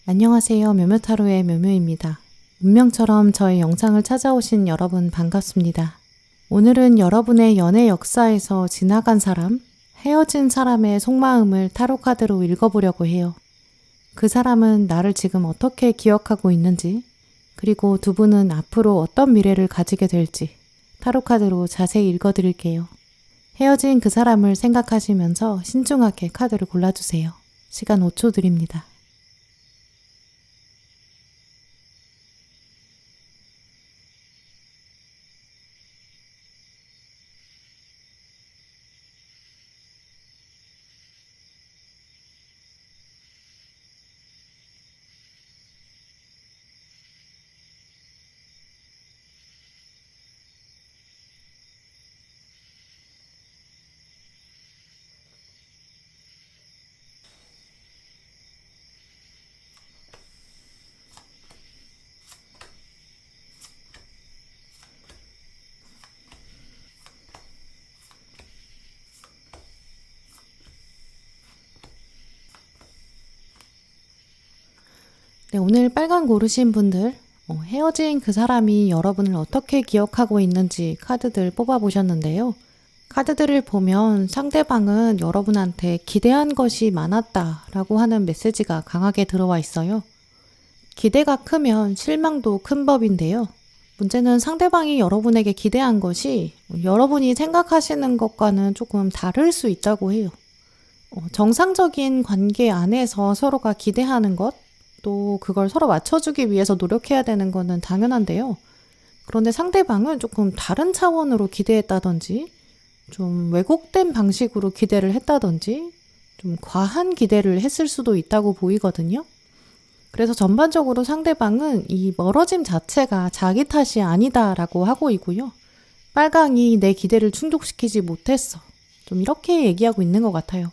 안녕하세요. 묘묘타로의 묘묘입니다. 운명처럼 저의 영상을 찾아오신 여러분 반갑습니다. 오늘은 여러분의 연애 역사에서 지나간 사람, 헤어진 사람의 속마음을 타로카드로 읽어보려고 해요. 그 사람은 나를 지금 어떻게 기억하고 있는지, 그리고 두 분은 앞으로 어떤 미래를 가지게 될지 타로카드로 자세히 읽어드릴게요. 헤어진 그 사람을 생각하시면서 신중하게 카드를 골라주세요. 시간 5초 드립니다. 네, 오늘 빨간 고르신 분들 헤어진 그 사람이 여러분을 어떻게 기억하고 있는지 카드들 뽑아보셨는데요. 카드들을 보면 상대방은 여러분한테 기대한 것이 많았다라고 하는 메시지가 강하게 들어와 있어요. 기대가 크면 실망도 큰 법인데요. 문제는 상대방이 여러분에게 기대한 것이 여러분이 생각하시는 것과는 조금 다를 수 있다고 해요. 정상적인 관계 안에서 서로가 기대하는 것, 또 그걸 서로 맞춰주기 위해서 노력해야 되는 거는 당연한데요. 그런데 상대방은 조금 다른 차원으로 기대했다든지, 좀 왜곡된 방식으로 기대를 했다든지, 좀 과한 기대를 했을 수도 있다고 보이거든요. 그래서 전반적으로 상대방은 이 멀어짐 자체가 자기 탓이 아니다라고 하고 있고요. 빨강이 내 기대를 충족시키지 못했어. 좀 이렇게 얘기하고 있는 것 같아요.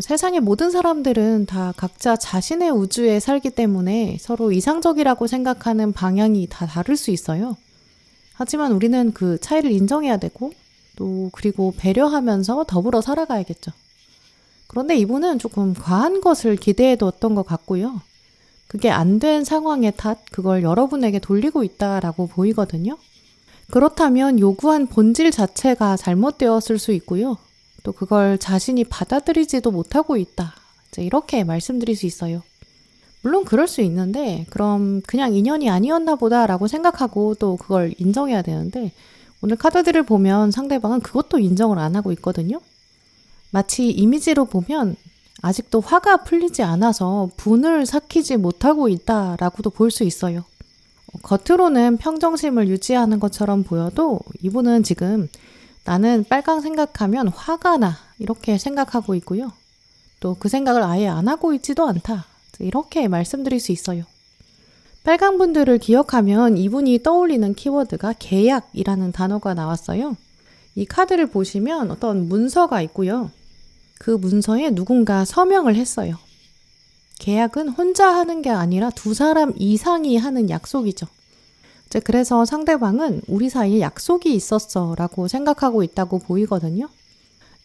세상의 모든 사람들은 다 각자 자신의 우주에 살기 때문에 서로 이상적이라고 생각하는 방향이 다 다를 수 있어요. 하지만 우리는 그 차이를 인정해야 되고, 또 그리고 배려하면서 더불어 살아가야겠죠. 그런데 이분은 조금 과한 것을 기대해뒀던 것 같고요. 그게 안 된 상황의 탓, 그걸 여러분에게 돌리고 있다라고 보이거든요. 그렇다면 요구한 본질 자체가 잘못되었을 수 있고요. 또 그걸 자신이 받아들이지도 못하고 있다. 이제 이렇게 말씀드릴 수 있어요. 물론 그럴 수 있는데 그럼 그냥 인연이 아니었나 보다라고 생각하고 또 그걸 인정해야 되는데 오늘 카드들을 보면 상대방은 그것도 인정을 안 하고 있거든요. 마치 이미지로 보면 아직도 화가 풀리지 않아서 분을 삭히지 못하고 있다라고도 볼 수 있어요. 겉으로는 평정심을 유지하는 것처럼 보여도 이분은 지금 나는 빨강 생각하면 화가 나 이렇게 생각하고 있고요. 또 그 생각을 아예 안 하고 있지도 않다. 이렇게 말씀드릴 수 있어요. 빨강 분들을 기억하면 이분이 떠올리는 키워드가 계약이라는 단어가 나왔어요. 이 카드를 보시면 어떤 문서가 있고요. 그 문서에 누군가 서명을 했어요. 계약은 혼자 하는 게 아니라 두 사람 이상이 하는 약속이죠. 그래서 상대방은 우리 사이에 약속이 있었어 라고 생각하고 있다고 보이거든요.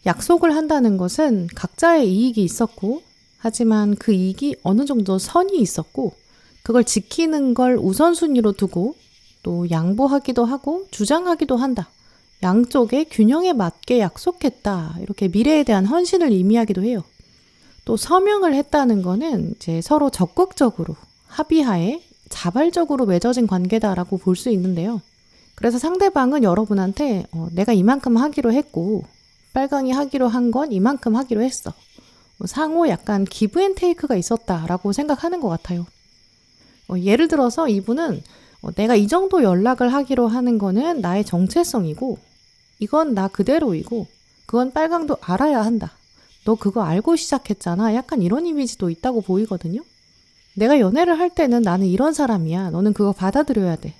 약속을 한다는 것은 각자의 이익이 있었고 하지만 그 이익이 어느 정도 선이 있었고 그걸 지키는 걸 우선순위로 두고 또 양보하기도 하고 주장하기도 한다. 양쪽의 균형에 맞게 약속했다. 이렇게 미래에 대한 헌신을 의미하기도 해요. 또 서명을 했다는 거는 이제 서로 적극적으로 합의하에 자발적으로 맺어진 관계다라고 볼 수 있는데요. 그래서 상대방은 여러분한테 내가 이만큼 하기로 했고 빨강이 하기로 한 건 이만큼 하기로 했어. 상호 약간 기브 앤 테이크가 있었다라고 생각하는 것 같아요. 예를 들어서 이분은 내가 이 정도 연락을 하기로 하는 거는 나의 정체성이고 이건 나 그대로이고 그건 빨강도 알아야 한다. 너 그거 알고 시작했잖아. 약간 이런 이미지도 있다고 보이거든요. 내가 연애를 할 때는 나는 이런 사람이야. 너는 그거 받아들여야 돼.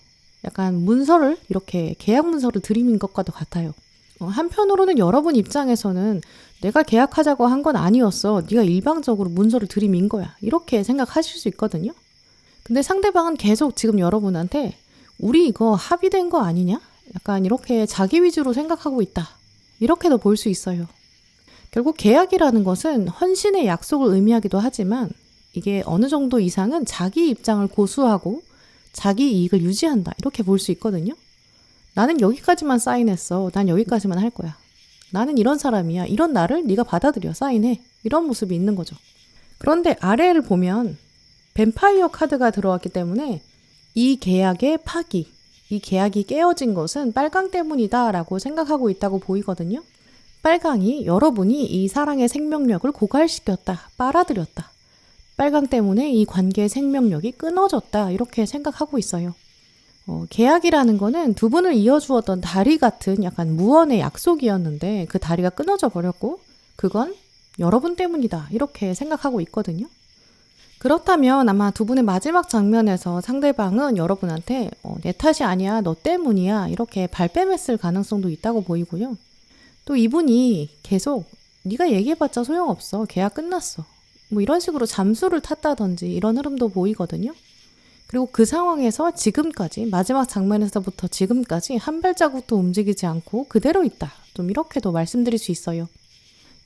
약간 문서를 이렇게 계약 문서를 드리는 것과도 같아요. 한편으로는 여러분 입장에서는 내가 계약하자고 한 건 아니었어. 네가 일방적으로 문서를 들이민 거야. 이렇게 생각하실 수 있거든요. 근데 상대방은 계속 지금 여러분한테 우리 이거 합의된 거 아니냐? 약간 이렇게 자기 위주로 생각하고 있다. 이렇게도 볼 수 있어요. 결국 계약이라는 것은 헌신의 약속을 의미하기도 하지만 이게 어느 정도 이상은 자기 입장을 고수하고 자기 이익을 유지한다. 이렇게 볼 수 있거든요. 나는 여기까지만 사인했어. 난 여기까지만 할 거야. 나는 이런 사람이야. 이런 나를 네가 받아들여. 사인해. 이런 모습이 있는 거죠. 그런데 아래를 보면 뱀파이어 카드가 들어왔기 때문에 이 계약의 파기, 이 계약이 깨어진 것은 빨강 때문이다 라고 생각하고 있다고 보이거든요. 빨강이 여러분이 이 사랑의 생명력을 고갈시켰다, 빨아들였다. 빨강 때문에 이 관계의 생명력이 끊어졌다 이렇게 생각하고 있어요. 계약이라는 거는 두 분을 이어주었던 다리 같은 약간 무언의 약속이었는데 그 다리가 끊어져 버렸고 그건 여러분 때문이다 이렇게 생각하고 있거든요. 그렇다면 아마 두 분의 마지막 장면에서 상대방은 여러분한테 내 탓이 아니야, 너 때문이야 이렇게 발뺌했을 가능성도 있다고 보이고요. 또 이분이 계속 네가 얘기해봤자 소용없어. 계약 끝났어. 뭐 이런 식으로 잠수를 탔다든지 이런 흐름도 보이거든요. 그리고 그 상황에서 지금까지 마지막 장면에서부터 지금까지 한 발자국도 움직이지 않고 그대로 있다. 좀 이렇게도 말씀드릴 수 있어요.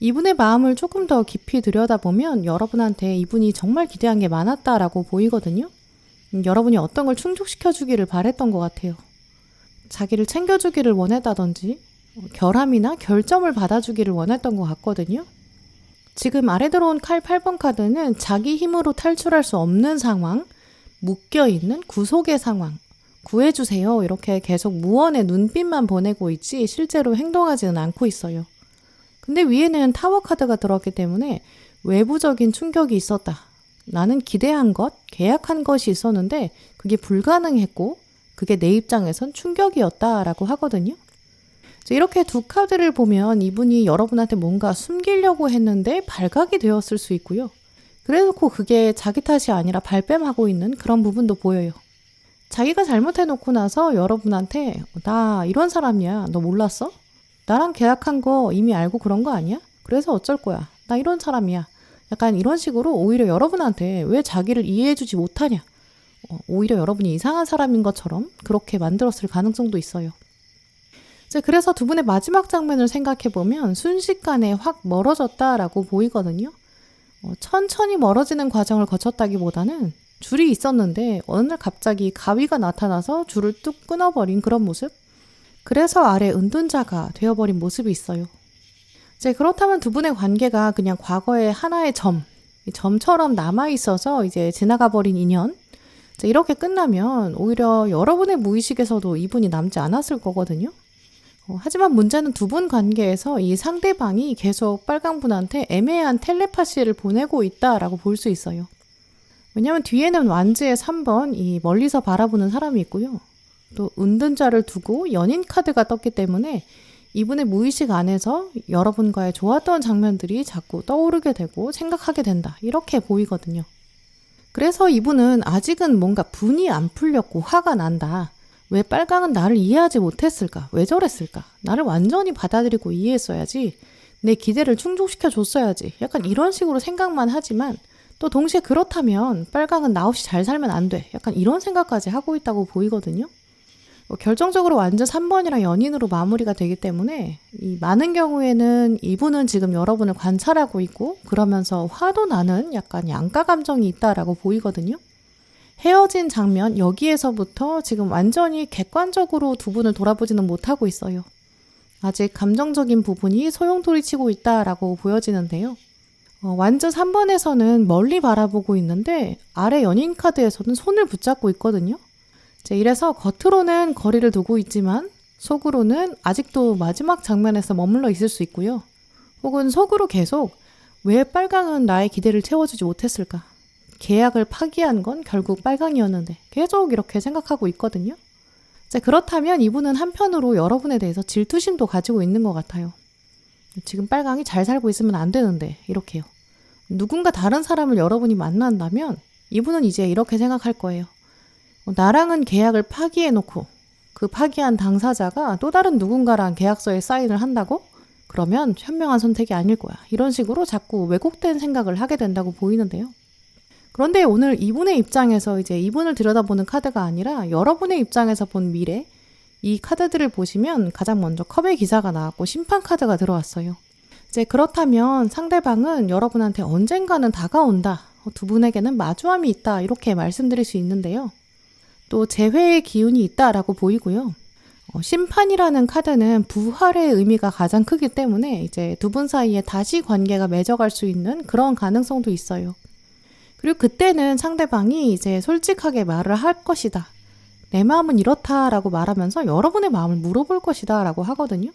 이분의 마음을 조금 더 깊이 들여다보면 여러분한테 이분이 정말 기대한 게 많았다라고 보이거든요. 여러분이 어떤 걸 충족시켜주기를 바랬던 것 같아요. 자기를 챙겨주기를 원했다든지 결함이나 결점을 받아주기를 원했던 것 같거든요. 지금 아래 들어온 칼 8번 카드는 자기 힘으로 탈출할 수 없는 상황, 묶여있는 구속의 상황, 구해주세요 이렇게 계속 무언의 눈빛만 보내고 있지 실제로 행동하지는 않고 있어요. 근데 위에는 타워 카드가 들어왔기 때문에 외부적인 충격이 있었다. 나는 기대한 것, 계약한 것이 있었는데 그게 불가능했고 그게 내 입장에선 충격이었다라고 하거든요. 이렇게 두 카드를 보면 이분이 여러분한테 뭔가 숨기려고 했는데 발각이 되었을 수 있고요. 그래놓고 그게 자기 탓이 아니라 발뺌하고 있는 그런 부분도 보여요. 자기가 잘못해놓고 나서 여러분한테 나 이런 사람이야. 너 몰랐어? 나랑 계약한 거 이미 알고 그런 거 아니야? 그래서 어쩔 거야. 나 이런 사람이야. 약간 이런 식으로 오히려 여러분한테 왜 자기를 이해해주지 못하냐. 오히려 여러분이 이상한 사람인 것처럼 그렇게 만들었을 가능성도 있어요. 이제 그래서 두 분의 마지막 장면을 생각해보면 순식간에 확 멀어졌다라고 보이거든요. 천천히 멀어지는 과정을 거쳤다기보다는 줄이 있었는데 어느 날 갑자기 가위가 나타나서 줄을 뚝 끊어버린 그런 모습? 그래서 아래 은둔자가 되어버린 모습이 있어요. 이제 그렇다면 두 분의 관계가 그냥 과거의 하나의 점처럼 남아있어서 이제 지나가버린 인연? 이제 이렇게 끝나면 오히려 여러분의 무의식에서도 이분이 남지 않았을 거거든요. 하지만 문제는 두 분 관계에서 이 상대방이 계속 빨강분한테 애매한 텔레파시를 보내고 있다라고 볼 수 있어요. 왜냐면 뒤에는 완즈의 3번 이 멀리서 바라보는 사람이 있고요. 또 은둔자를 두고 연인 카드가 떴기 때문에 이분의 무의식 안에서 여러분과의 좋았던 장면들이 자꾸 떠오르게 되고 생각하게 된다. 이렇게 보이거든요. 그래서 이분은 아직은 뭔가 분이 안 풀렸고 화가 난다. 왜 빨강은 나를 이해하지 못했을까? 왜 저랬을까? 나를 완전히 받아들이고 이해했어야지. 내 기대를 충족시켜 줬어야지. 약간 이런 식으로 생각만 하지만 또 동시에 그렇다면 빨강은 나 없이 잘 살면 안 돼. 약간 이런 생각까지 하고 있다고 보이거든요. 결정적으로 완전 3번이랑 연인으로 마무리가 되기 때문에 이 많은 경우에는 이분은 지금 여러분을 관찰하고 있고 그러면서 화도 나는 약간 양가 감정이 있다라고 보이거든요. 헤어진 장면 여기에서부터 지금 완전히 객관적으로 두 분을 돌아보지는 못하고 있어요. 아직 감정적인 부분이 소용돌이치고 있다라고 보여지는데요. 완전 3번에서는 멀리 바라보고 있는데 아래 연인 카드에서는 손을 붙잡고 있거든요. 이래서 겉으로는 거리를 두고 있지만 속으로는 아직도 마지막 장면에서 머물러 있을 수 있고요. 혹은 속으로 계속 왜 빨강은 나의 기대를 채워주지 못했을까? 계약을 파기한 건 결국 빨강이었는데 계속 이렇게 생각하고 있거든요. 그렇다면 이분은 한편으로 여러분에 대해서 질투심도 가지고 있는 것 같아요. 지금 빨강이 잘 살고 있으면 안 되는데 이렇게요. 누군가 다른 사람을 여러분이 만난다면 이분은 이제 이렇게 생각할 거예요. 나랑은 계약을 파기해놓고 그 파기한 당사자가 또 다른 누군가랑 계약서에 사인을 한다고? 그러면 현명한 선택이 아닐 거야. 이런 식으로 자꾸 왜곡된 생각을 하게 된다고 보이는데요. 그런데 오늘 이분의 입장에서 이제 이분을 들여다보는 카드가 아니라 여러분의 입장에서 본 미래, 이 카드들을 보시면 가장 먼저 컵의 기사가 나왔고 심판 카드가 들어왔어요. 이제 그렇다면 상대방은 여러분한테 언젠가는 다가온다. 두 분에게는 마주함이 있다. 이렇게 말씀드릴 수 있는데요. 또 재회의 기운이 있다라고 보이고요. 심판이라는 카드는 부활의 의미가 가장 크기 때문에 이제 두 분 사이에 다시 관계가 맺어갈 수 있는 그런 가능성도 있어요. 그리고 그때는 상대방이 이제 솔직하게 말을 할 것이다. 내 마음은 이렇다라고 말하면서 여러분의 마음을 물어볼 것이다 라고 하거든요.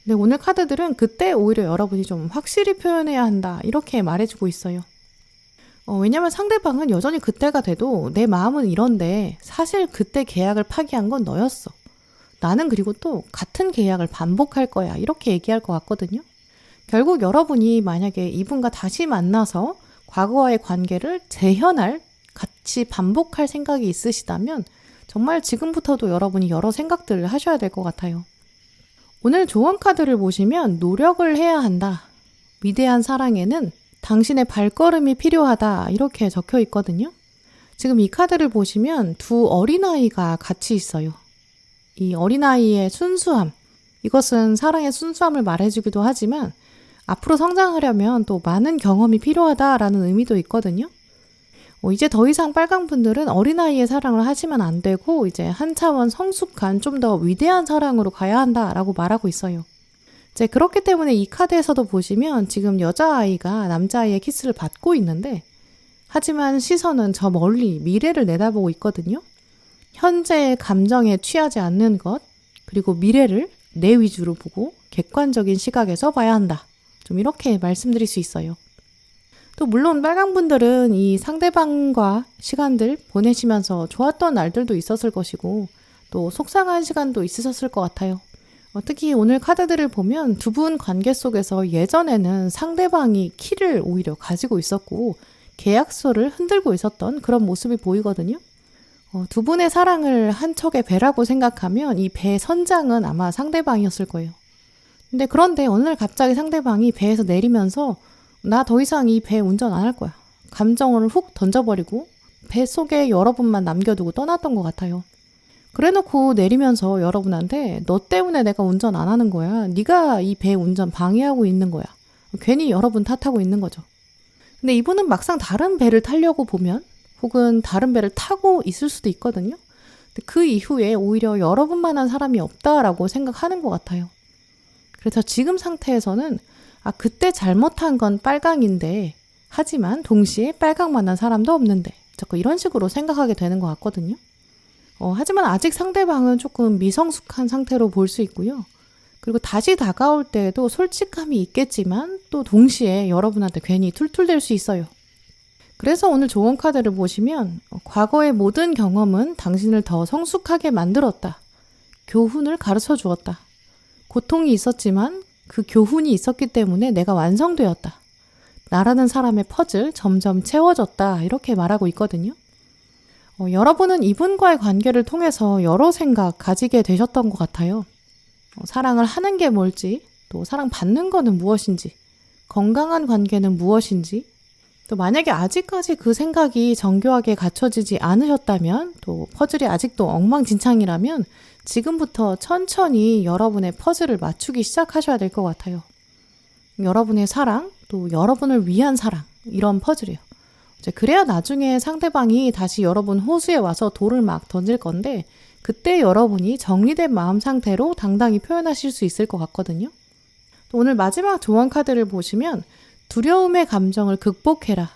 근데 오늘 카드들은 그때 오히려 여러분이 좀 확실히 표현해야 한다 이렇게 말해주고 있어요. 왜냐면 상대방은 여전히 그때가 돼도 내 마음은 이런데 사실 그때 계약을 파기한 건 너였어. 나는 그리고 또 같은 계약을 반복할 거야. 이렇게 얘기할 것 같거든요. 결국 여러분이 만약에 이분과 다시 만나서 과거와의 관계를 재현할, 같이 반복할 생각이 있으시다면 정말 지금부터도 여러분이 여러 생각들을 하셔야 될 것 같아요. 오늘 조언 카드를 보시면 노력을 해야 한다. 위대한 사랑에는 당신의 발걸음이 필요하다 이렇게 적혀 있거든요. 지금 이 카드를 보시면 두 어린아이가 같이 있어요. 이 어린아이의 순수함, 이것은 사랑의 순수함을 말해주기도 하지만 앞으로 성장하려면 또 많은 경험이 필요하다라는 의미도 있거든요. 이제 더 이상 빨강분들은 어린아이의 사랑을 하시면 안 되고 이제 한 차원 성숙한 좀 더 위대한 사랑으로 가야 한다라고 말하고 있어요. 이제 그렇기 때문에 이 카드에서도 보시면 지금 여자아이가 남자아이의 키스를 받고 있는데 하지만 시선은 저 멀리 미래를 내다보고 있거든요. 현재의 감정에 취하지 않는 것 그리고 미래를 내 위주로 보고 객관적인 시각에서 봐야 한다. 좀 이렇게 말씀드릴 수 있어요. 또 물론 빨강분들은 이 상대방과 시간들 보내시면서 좋았던 날들도 있었을 것이고 또 속상한 시간도 있으셨을 것 같아요. 특히 오늘 카드들을 보면 두 분 관계 속에서 예전에는 상대방이 키를 오히려 가지고 있었고 계약서를 흔들고 있었던 그런 모습이 보이거든요. 두 분의 사랑을 한 척의 배라고 생각하면 이 배 선장은 아마 상대방이었을 거예요. 그런데 어느 날 갑자기 상대방이 배에서 내리면서 나 더 이상 이 배 운전 안 할 거야. 감정을 훅 던져버리고 배 속에 여러분만 남겨두고 떠났던 것 같아요. 그래놓고 내리면서 여러분한테 너 때문에 내가 운전 안 하는 거야. 네가 이 배 운전 방해하고 있는 거야. 괜히 여러분 탓하고 있는 거죠. 근데 이분은 막상 다른 배를 타려고 보면 혹은 다른 배를 타고 있을 수도 있거든요. 근데 그 이후에 오히려 여러분만한 사람이 없다라고 생각하는 것 같아요. 그래서 지금 상태에서는 그때 잘못한 건 빨강인데 하지만 동시에 빨강만한 사람도 없는데 자꾸 이런 식으로 생각하게 되는 것 같거든요. 하지만 아직 상대방은 조금 미성숙한 상태로 볼 수 있고요. 그리고 다시 다가올 때에도 솔직함이 있겠지만 또 동시에 여러분한테 괜히 툴툴댈 수 있어요. 그래서 오늘 조언 카드를 보시면 과거의 모든 경험은 당신을 더 성숙하게 만들었다. 교훈을 가르쳐 주었다. 고통이 있었지만 그 교훈이 있었기 때문에 내가 완성되었다. 나라는 사람의 퍼즐 점점 채워졌다. 이렇게 말하고 있거든요. 여러분은 이분과의 관계를 통해서 여러 생각 가지게 되셨던 것 같아요. 사랑을 하는 게 뭘지, 또 사랑받는 거는 무엇인지, 건강한 관계는 무엇인지, 또 만약에 아직까지 그 생각이 정교하게 갖춰지지 않으셨다면, 또 퍼즐이 아직도 엉망진창이라면 지금부터 천천히 여러분의 퍼즐을 맞추기 시작하셔야 될 것 같아요. 여러분의 사랑, 또 여러분을 위한 사랑, 이런 퍼즐이요. 그래야 나중에 상대방이 다시 여러분 호수에 와서 돌을 막 던질 건데 그때 여러분이 정리된 마음 상태로 당당히 표현하실 수 있을 것 같거든요. 또 오늘 마지막 조언 카드를 보시면 두려움의 감정을 극복해라.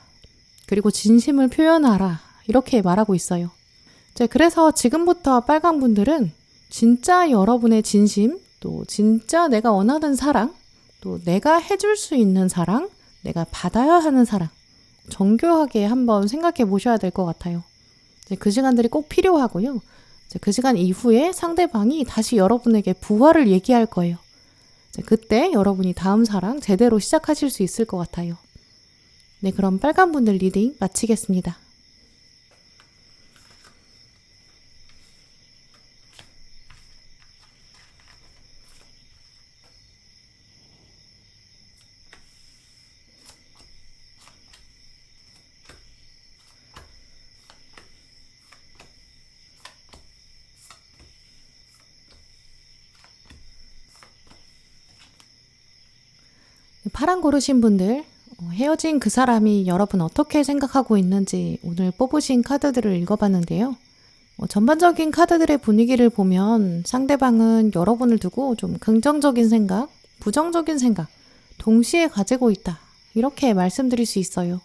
그리고 진심을 표현하라. 이렇게 말하고 있어요. 그래서 지금부터 빨강 분들은 진짜 여러분의 진심, 또 진짜 내가 원하는 사랑, 또 내가 해줄 수 있는 사랑, 내가 받아야 하는 사랑, 정교하게 한번 생각해 보셔야 될 것 같아요. 그 시간들이 꼭 필요하고요. 그 시간 이후에 상대방이 다시 여러분에게 부활을 얘기할 거예요. 그때 여러분이 다음 사랑 제대로 시작하실 수 있을 것 같아요. 네, 그럼 빨간 분들 리딩 마치겠습니다. 파랑 고르신 분들, 헤어진 그 사람이 여러분 어떻게 생각하고 있는지 오늘 뽑으신 카드들을 읽어봤는데요. 전반적인 카드들의 분위기를 보면 상대방은 여러분을 두고 좀 긍정적인 생각, 부정적인 생각 동시에 가지고 있다. 이렇게 말씀드릴 수 있어요.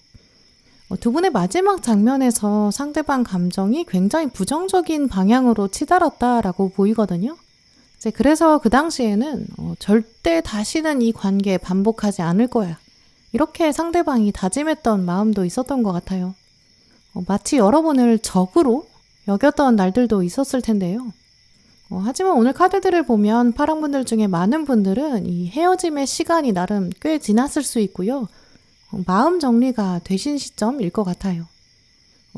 두 분의 마지막 장면에서 상대방 감정이 굉장히 부정적인 방향으로 치달았다라고 보이거든요. 그래서 그 당시에는 절대 다시는 이 관계 반복하지 않을 거야. 이렇게 상대방이 다짐했던 마음도 있었던 것 같아요. 마치 여러분을 적으로 여겼던 날들도 있었을 텐데요. 하지만 오늘 카드들을 보면 파랑분들 중에 많은 분들은 이 헤어짐의 시간이 나름 꽤 지났을 수 있고요. 마음 정리가 되신 시점일 것 같아요.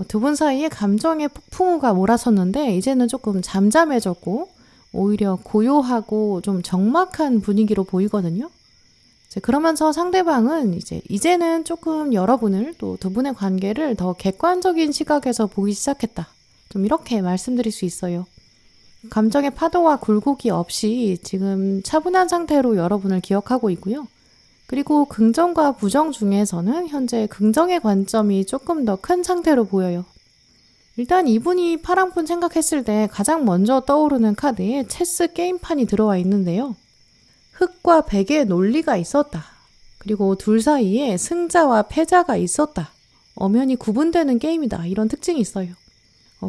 두 분 사이에 감정의 폭풍우가 몰아섰는데 이제는 조금 잠잠해졌고 오히려 고요하고 좀 적막한 분위기로 보이거든요. 그러면서 상대방은 이제는 조금 여러분을 또 두 분의 관계를 더 객관적인 시각에서 보기 시작했다. 좀 이렇게 말씀드릴 수 있어요. 감정의 파도와 굴곡이 없이 지금 차분한 상태로 여러분을 기억하고 있고요. 그리고 긍정과 부정 중에서는 현재 긍정의 관점이 조금 더 큰 상태로 보여요. 일단 이분이 파랑분 생각했을 때 가장 먼저 떠오르는 카드에 체스 게임판이 들어와 있는데요. 흑과 백의 논리가 있었다. 그리고 둘 사이에 승자와 패자가 있었다. 엄연히 구분되는 게임이다. 이런 특징이 있어요.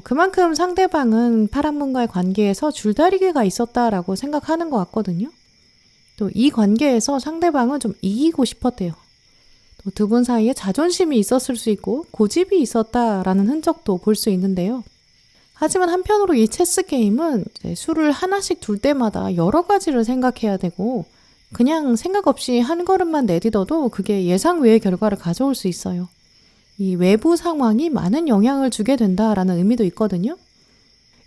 그만큼 상대방은 파랑분과의 관계에서 줄다리기가 있었다라고 생각하는 것 같거든요. 또 이 관계에서 상대방은 좀 이기고 싶었대요. 또 두 분 사이에 자존심이 있었을 수 있고 고집이 있었다라는 흔적도 볼 수 있는데요. 하지만 한편으로 이 체스 게임은 수를 하나씩 둘 때마다 여러 가지를 생각해야 되고 그냥 생각 없이 한 걸음만 내딛어도 그게 예상 외의 결과를 가져올 수 있어요. 이 외부 상황이 많은 영향을 주게 된다라는 의미도 있거든요.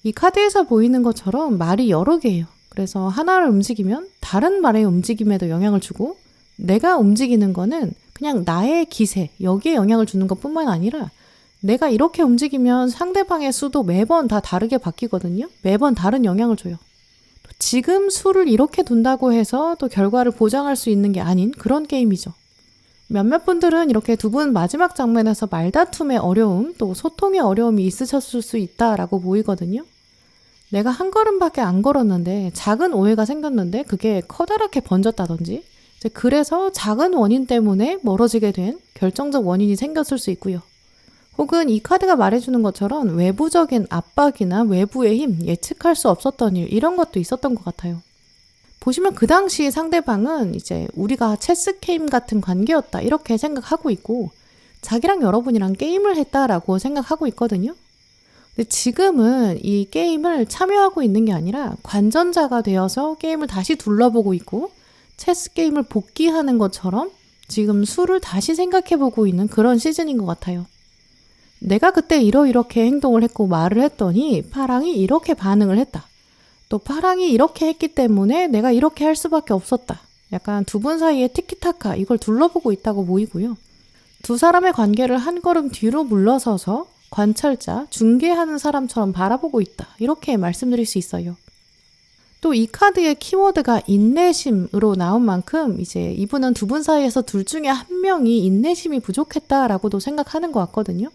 이 카드에서 보이는 것처럼 말이 여러 개예요. 그래서 하나를 움직이면 다른 말의 움직임에도 영향을 주고 내가 움직이는 거는 그냥 나의 기세, 여기에 영향을 주는 것뿐만 아니라 내가 이렇게 움직이면 상대방의 수도 매번 다 다르게 바뀌거든요. 매번 다른 영향을 줘요. 지금 수를 이렇게 둔다고 해서 또 결과를 보장할 수 있는 게 아닌 그런 게임이죠. 몇몇 분들은 이렇게 두 분 마지막 장면에서 말다툼의 어려움, 또 소통의 어려움이 있으셨을 수 있다라고 보이거든요. 내가 한 걸음밖에 안 걸었는데 작은 오해가 생겼는데 그게 커다랗게 번졌다든지, 그래서 작은 원인 때문에 멀어지게 된 결정적 원인이 생겼을 수 있고요. 혹은 이 카드가 말해주는 것처럼 외부적인 압박이나 외부의 힘, 예측할 수 없었던 일, 이런 것도 있었던 것 같아요. 보시면 그 당시 상대방은 이제 우리가 체스 게임 같은 관계였다 이렇게 생각하고 있고, 자기랑 여러분이랑 게임을 했다라고 생각하고 있거든요. 근데 지금은 이 게임을 참여하고 있는 게 아니라 관전자가 되어서 게임을 다시 둘러보고 있고, 체스 게임을 복귀하는 것처럼 지금 수를 다시 생각해보고 있는 그런 시즌인 것 같아요. 내가 그때 이렇게 행동을 했고 말을 했더니 파랑이 이렇게 반응을 했다. 또 파랑이 이렇게 했기 때문에 내가 이렇게 할 수밖에 없었다. 약간 두 분 사이의 티키타카, 이걸 둘러보고 있다고 보이고요. 두 사람의 관계를 한 걸음 뒤로 물러서서 관찰자, 중개하는 사람처럼 바라보고 있다. 이렇게 말씀드릴 수 있어요. 또 이 카드의 키워드가 인내심으로 나온 만큼 이제 이분은 두 분 사이에서 둘 중에 한 명이 인내심이 부족했다라고도 생각하는 것 같거든요.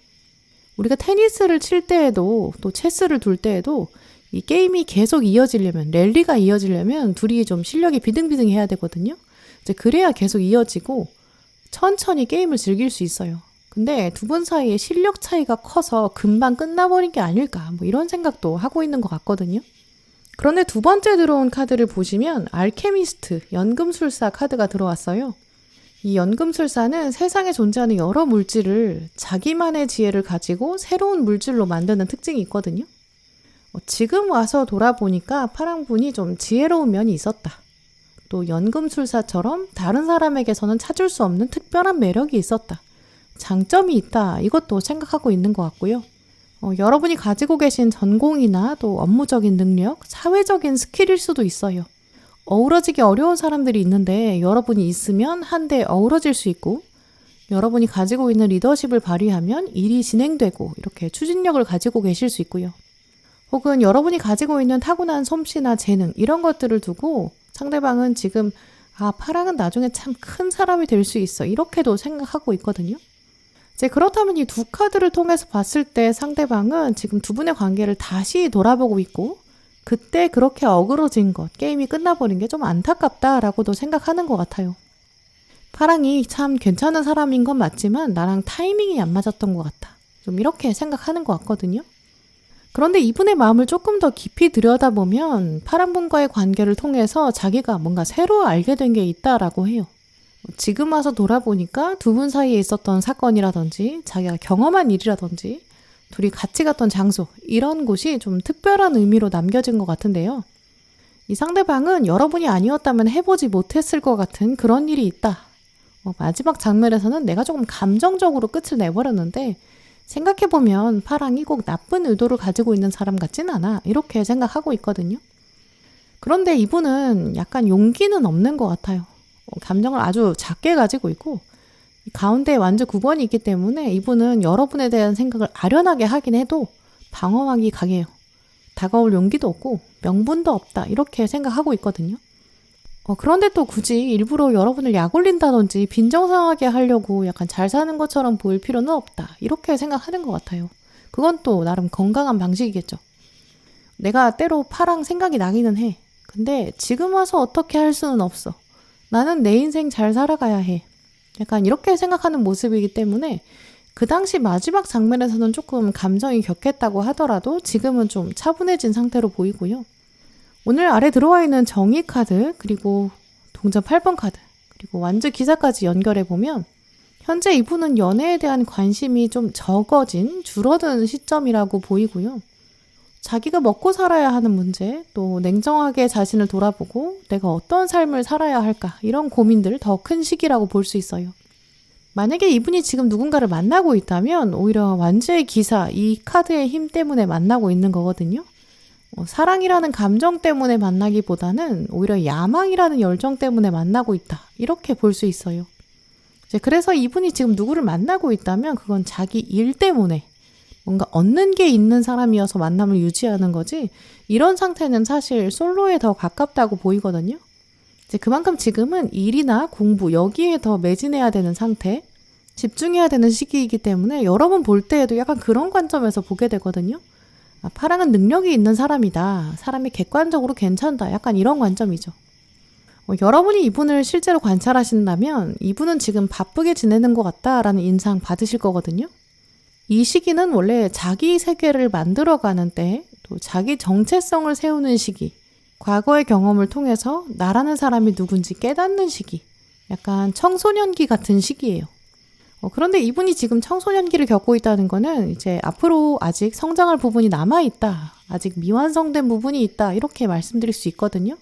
우리가 테니스를 칠 때에도 또 체스를 둘 때에도 이 게임이 계속 이어지려면, 랠리가 이어지려면 둘이 좀 실력이 비등비등해야 되거든요. 이제 그래야 계속 이어지고 천천히 게임을 즐길 수 있어요. 근데 두 분 사이에 실력 차이가 커서 금방 끝나버린 게 아닐까, 뭐 이런 생각도 하고 있는 것 같거든요. 그런데 두 번째 들어온 카드를 보시면 알케미스트, 연금술사 카드가 들어왔어요. 이 연금술사는 세상에 존재하는 여러 물질을 자기만의 지혜를 가지고 새로운 물질로 만드는 특징이 있거든요. 지금 와서 돌아보니까 파랑분이 좀 지혜로운 면이 있었다. 또 연금술사처럼 다른 사람에게서는 찾을 수 없는 특별한 매력이 있었다. 장점이 있다. 이것도 생각하고 있는 것 같고요. 여러분이 가지고 계신 전공이나 또 업무적인 능력, 사회적인 스킬일 수도 있어요. 어우러지기 어려운 사람들이 있는데 여러분이 있으면 한데 어우러질 수 있고, 여러분이 가지고 있는 리더십을 발휘하면 일이 진행되고 이렇게 추진력을 가지고 계실 수 있고요. 혹은 여러분이 가지고 있는 타고난 솜씨나 재능, 이런 것들을 두고 상대방은 지금 파랑은 나중에 참 큰 사람이 될 수 있어, 이렇게도 생각하고 있거든요. 이제 그렇다면 이 두 카드를 통해서 봤을 때 상대방은 지금 두 분의 관계를 다시 돌아보고 있고, 그때 그렇게 어그러진 것, 게임이 끝나버린 게 좀 안타깝다라고도 생각하는 것 같아요. 파랑이 참 괜찮은 사람인 건 맞지만 나랑 타이밍이 안 맞았던 것 같다. 좀 이렇게 생각하는 것 같거든요. 그런데 이분의 마음을 조금 더 깊이 들여다보면 파랑분과의 관계를 통해서 자기가 뭔가 새로 알게 된 게 있다라고 해요. 지금 와서 돌아보니까 두 분 사이에 있었던 사건이라든지 자기가 경험한 일이라든지 둘이 같이 갔던 장소, 이런 곳이 좀 특별한 의미로 남겨진 것 같은데요. 이 상대방은 여러분이 아니었다면 해보지 못했을 것 같은 그런 일이 있다. 마지막 장면에서는 내가 조금 감정적으로 끝을 내버렸는데 생각해보면 파랑이 꼭 나쁜 의도를 가지고 있는 사람 같진 않아, 이렇게 생각하고 있거든요. 그런데 이분은 약간 용기는 없는 것 같아요. 감정을 아주 작게 가지고 있고 가운데에 완전 9번이 있기 때문에 이분은 여러분에 대한 생각을 아련하게 하긴 해도 방어하기 강해요. 다가올 용기도 없고 명분도 없다, 이렇게 생각하고 있거든요. 그런데 또 굳이 일부러 여러분을 약올린다든지 빈정상하게 하려고 약간 잘 사는 것처럼 보일 필요는 없다, 이렇게 생각하는 것 같아요. 그건 또 나름 건강한 방식이겠죠. 내가 때로 파랑 생각이 나기는 해. 근데 지금 와서 어떻게 할 수는 없어. 나는 내 인생 잘 살아가야 해. 약간 이렇게 생각하는 모습이기 때문에 그 당시 마지막 장면에서는 조금 감정이 격했다고 하더라도 지금은 좀 차분해진 상태로 보이고요. 오늘 아래 들어와 있는 정의 카드, 그리고 동전 8번 카드, 그리고 완즈 기사까지 연결해보면 현재 이분은 연애에 대한 관심이 좀 적어진, 줄어든 시점이라고 보이고요. 자기가 먹고 살아야 하는 문제, 또 냉정하게 자신을 돌아보고 내가 어떤 삶을 살아야 할까, 이런 고민들 더 큰 시기라고 볼 수 있어요. 만약에 이분이 지금 누군가를 만나고 있다면 오히려 완즈의 기사, 이 카드의 힘 때문에 만나고 있는 거거든요. 사랑이라는 감정 때문에 만나기보다는 오히려 야망이라는 열정 때문에 만나고 있다, 이렇게 볼 수 있어요. 그래서 이분이 지금 누구를 만나고 있다면 그건 자기 일 때문에, 뭔가 얻는 게 있는 사람이어서 만남을 유지하는 거지, 이런 상태는 사실 솔로에 더 가깝다고 보이거든요. 이제 그만큼 지금은 일이나 공부 여기에 더 매진해야 되는 상태, 집중해야 되는 시기이기 때문에 여러분 볼 때에도 약간 그런 관점에서 보게 되거든요. 파랑은 능력이 있는 사람이다, 사람이 객관적으로 괜찮다, 약간 이런 관점이죠. 여러분이 이분을 실제로 관찰하신다면 이분은 지금 바쁘게 지내는 것 같다라는 인상 받으실 거거든요. 이 시기는 원래 자기 세계를 만들어가는 때, 또 자기 정체성을 세우는 시기, 과거의 경험을 통해서 나라는 사람이 누군지 깨닫는 시기, 약간 청소년기 같은 시기예요. 그런데 이분이 지금 청소년기를 겪고 있다는 거는 이제 앞으로 아직 성장할 부분이 남아있다, 아직 미완성된 부분이 있다, 이렇게 말씀드릴 수 있거든요.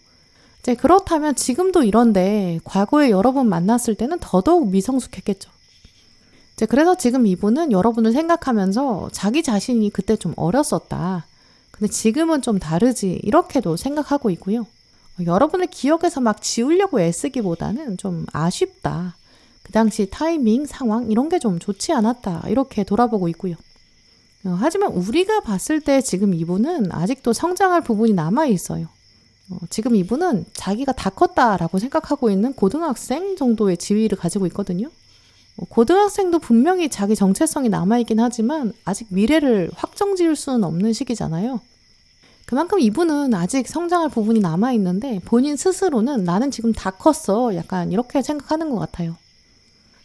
이제 그렇다면 지금도 이런데 과거에 여러 번 만났을 때는 더더욱 미성숙했겠죠. 이제 그래서 지금 이분은 여러분을 생각하면서 자기 자신이 그때 좀 어렸었다, 근데 지금은 좀 다르지, 이렇게도 생각하고 있고요. 여러분을 기억해서 막 지우려고 애쓰기보다는 좀 아쉽다, 그 당시 타이밍, 상황 이런 게 좀 좋지 않았다, 이렇게 돌아보고 있고요. 하지만 우리가 봤을 때 지금 이분은 아직도 성장할 부분이 남아있어요. 지금 이분은 자기가 다 컸다라고 생각하고 있는 고등학생 정도의 지위를 가지고 있거든요. 고등학생도 분명히 자기 정체성이 남아있긴 하지만 아직 미래를 확정 지을 수는 없는 시기잖아요. 그만큼 이분은 아직 성장할 부분이 남아있는데 본인 스스로는 나는 지금 다 컸어, 약간 이렇게 생각하는 것 같아요.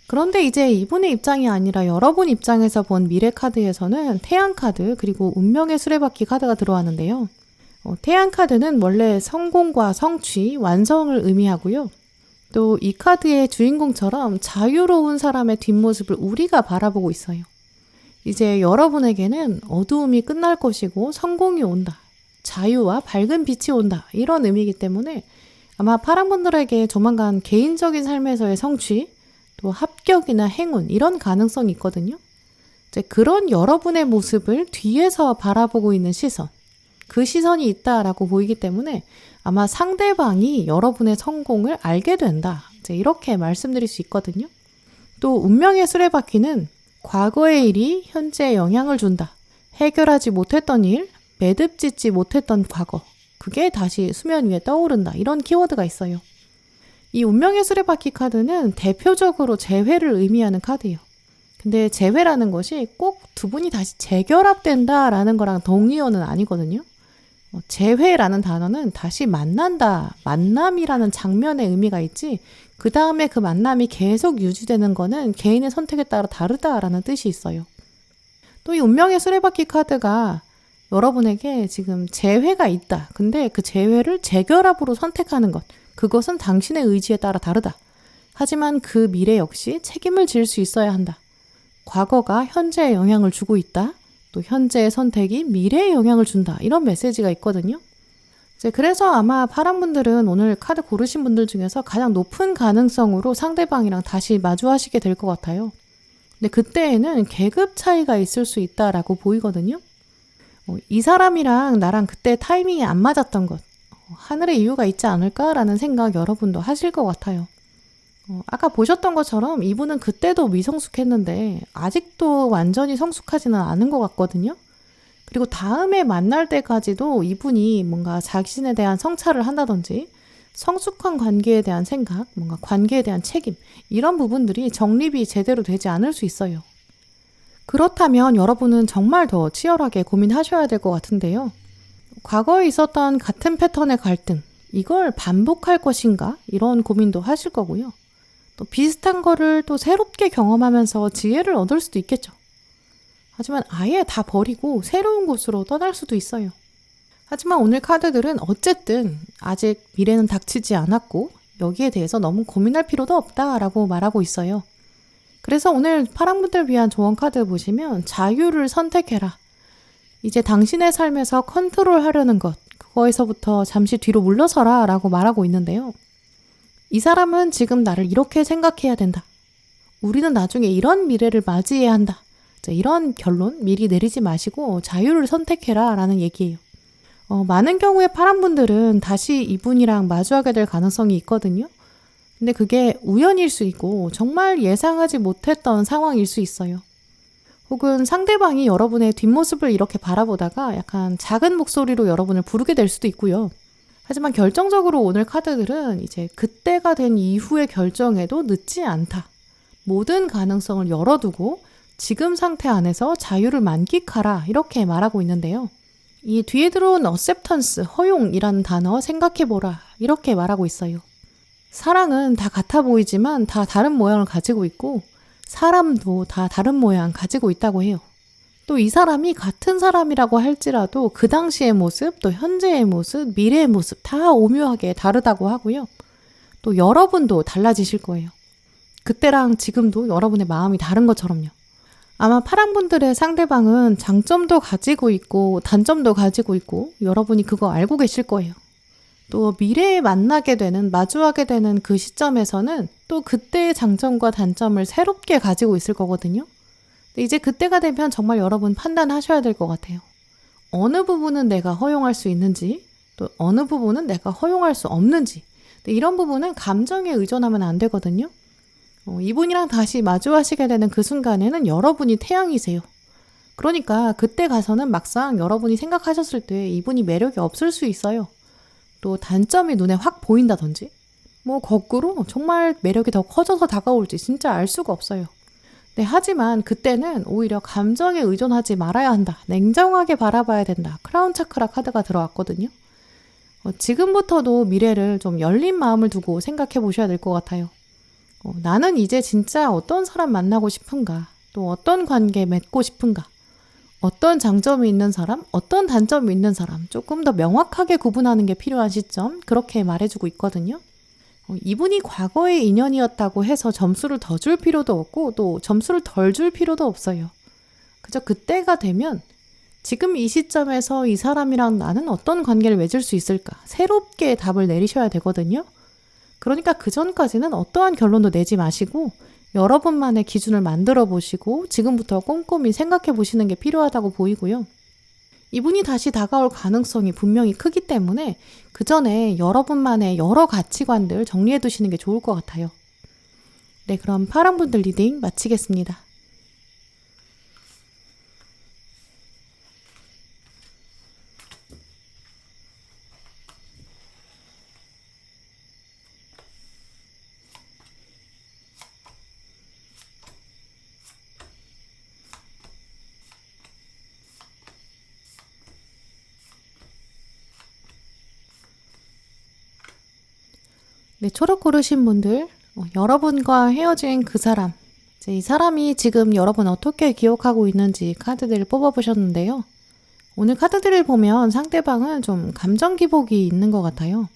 그런데 이제 이분의 입장이 아니라 여러분 입장에서 본 미래 카드에서는 태양 카드 그리고 운명의 수레바퀴 카드가 들어왔는데요. 태양 카드는 원래 성공과 성취, 완성을 의미하고요. 또 이 카드의 주인공처럼 자유로운 사람의 뒷모습을 우리가 바라보고 있어요. 이제 여러분에게는 어두움이 끝날 것이고 성공이 온다, 자유와 밝은 빛이 온다, 이런 의미이기 때문에 아마 파랑분들에게 조만간 개인적인 삶에서의 성취, 또 합격이나 행운 이런 가능성이 있거든요. 이제 그런 여러분의 모습을 뒤에서 바라보고 있는 시선, 그 시선이 있다라고 보이기 때문에 아마 상대방이 여러분의 성공을 알게 된다, 이제 이렇게 말씀드릴 수 있거든요. 또 운명의 수레바퀴는 과거의 일이 현재에 영향을 준다, 해결하지 못했던 일, 매듭짓지 못했던 과거, 그게 다시 수면 위에 떠오른다, 이런 키워드가 있어요. 이 운명의 수레바퀴 카드는 대표적으로 재회를 의미하는 카드예요. 근데 재회라는 것이 꼭 두 분이 다시 재결합된다라는 거랑 동의어는 아니거든요. 재회라는 단어는 다시 만난다, 만남이라는 장면의 의미가 있지, 그 다음에 그 만남이 계속 유지되는 거는 개인의 선택에 따라 다르다라는 뜻이 있어요. 또 이 운명의 수레바퀴 카드가 여러분에게 지금 재회가 있다, 근데 그 재회를 재결합으로 선택하는 것, 그것은 당신의 의지에 따라 다르다. 하지만 그 미래 역시 책임을 질 수 있어야 한다. 과거가 현재에 영향을 주고 있다, 또 현재의 선택이 미래에 영향을 준다, 이런 메시지가 있거든요. 이제 그래서 아마 파랑분들은 오늘 카드 고르신 분들 중에서 가장 높은 가능성으로 상대방이랑 다시 마주하시게 될 것 같아요. 근데 그때에는 계급 차이가 있을 수 있다라고 보이거든요. 이 사람이랑 나랑 그때 타이밍이 안 맞았던 것, 하늘의 이유가 있지 않을까라는 생각 여러분도 하실 것 같아요. 아까 보셨던 것처럼 이분은 그때도 미성숙했는데 아직도 완전히 성숙하지는 않은 것 같거든요. 그리고 다음에 만날 때까지도 이분이 뭔가 자신에 대한 성찰을 한다든지 성숙한 관계에 대한 생각, 뭔가 관계에 대한 책임, 이런 부분들이 정립이 제대로 되지 않을 수 있어요. 그렇다면 여러분은 정말 더 치열하게 고민하셔야 될 것 같은데요. 과거에 있었던 같은 패턴의 갈등, 이걸 반복할 것인가? 이런 고민도 하실 거고요. 또 비슷한 거를 또 새롭게 경험하면서 지혜를 얻을 수도 있겠죠. 하지만 아예 다 버리고 새로운 곳으로 떠날 수도 있어요. 하지만 오늘 카드들은 어쨌든 아직 미래는 닥치지 않았고 여기에 대해서 너무 고민할 필요도 없다라고 말하고 있어요. 그래서 오늘 파랑분들 위한 조언 카드 보시면 자유를 선택해라. 이제 당신의 삶에서 컨트롤하려는 것, 그거에서부터 잠시 뒤로 물러서라 라고 말하고 있는데요. 이 사람은 지금 나를 이렇게 생각해야 된다. 우리는 나중에 이런 미래를 맞이해야 한다. 이런 결론 미리 내리지 마시고 자유를 선택해라 라는 얘기예요. 많은 경우에 파랑분들은 다시 이분이랑 마주하게 될 가능성이 있거든요. 근데 그게 우연일 수 있고 정말 예상하지 못했던 상황일 수 있어요. 혹은 상대방이 여러분의 뒷모습을 이렇게 바라보다가 약간 작은 목소리로 여러분을 부르게 될 수도 있고요. 하지만 결정적으로 오늘 카드들은 이제 그때가 된 이후의 결정에도 늦지 않다. 모든 가능성을 열어두고 지금 상태 안에서 자유를 만끽하라 이렇게 말하고 있는데요. 이 뒤에 들어온 acceptance, 허용이라는 단어 생각해보라 이렇게 말하고 있어요. 사랑은 다 같아 보이지만 다 다른 모양을 가지고 있고 사람도 다 다른 모양 가지고 있다고 해요. 또 이 사람이 같은 사람이라고 할지라도 그 당시의 모습, 또 현재의 모습, 미래의 모습 다 오묘하게 다르다고 하고요. 또 여러분도 달라지실 거예요. 그때랑 지금도 여러분의 마음이 다른 것처럼요. 아마 파랑분들의 상대방은 장점도 가지고 있고 단점도 가지고 있고 여러분이 그거 알고 계실 거예요. 또 미래에 만나게 되는, 마주하게 되는 그 시점에서는 또 그때의 장점과 단점을 새롭게 가지고 있을 거거든요. 근데 이제 그때가 되면 정말 여러분 판단하셔야 될 것 같아요. 어느 부분은 내가 허용할 수 있는지, 또 어느 부분은 내가 허용할 수 없는지. 근데 이런 부분은 감정에 의존하면 안 되거든요. 이분이랑 다시 마주하시게 되는 그 순간에는 여러분이 태양이세요. 그러니까 그때 가서는 막상 여러분이 생각하셨을 때 이분이 매력이 없을 수 있어요. 또 단점이 눈에 확 보인다든지 거꾸로 정말 매력이 더 커져서 다가올지 진짜 알 수가 없어요. 네, 하지만 그때는 오히려 감정에 의존하지 말아야 한다. 냉정하게 바라봐야 된다. 크라운 차크라 카드가 들어왔거든요. 지금부터도 미래를 좀 열린 마음을 두고 생각해 보셔야 될 것 같아요. 나는 이제 진짜 어떤 사람 만나고 싶은가? 또 어떤 관계 맺고 싶은가? 어떤 장점이 있는 사람, 어떤 단점이 있는 사람 조금 더 명확하게 구분하는 게 필요한 시점 그렇게 말해주고 있거든요. 이분이 과거의 인연이었다고 해서 점수를 더 줄 필요도 없고 또 점수를 덜 줄 필요도 없어요. 그저 그때가 되면 지금 이 시점에서 이 사람이랑 나는 어떤 관계를 맺을 수 있을까? 새롭게 답을 내리셔야 되거든요. 그러니까 그 전까지는 어떠한 결론도 내지 마시고 여러분만의 기준을 만들어 보시고 지금부터 꼼꼼히 생각해 보시는 게 필요하다고 보이고요. 이분이 다시 다가올 가능성이 분명히 크기 때문에 그 전에 여러분만의 여러 가치관들 정리해 두시는 게 좋을 것 같아요. 네, 그럼 파랑분들 리딩 마치겠습니다. 네, 초록 고르신 분들, 여러분과 헤어진 그 사람, 이제 이 사람이 지금 여러분 어떻게 기억하고 있는지 카드들을 뽑아보셨는데요. 오늘 카드들을 보면 상대방은 좀 감정 기복이 있는 것 같아요.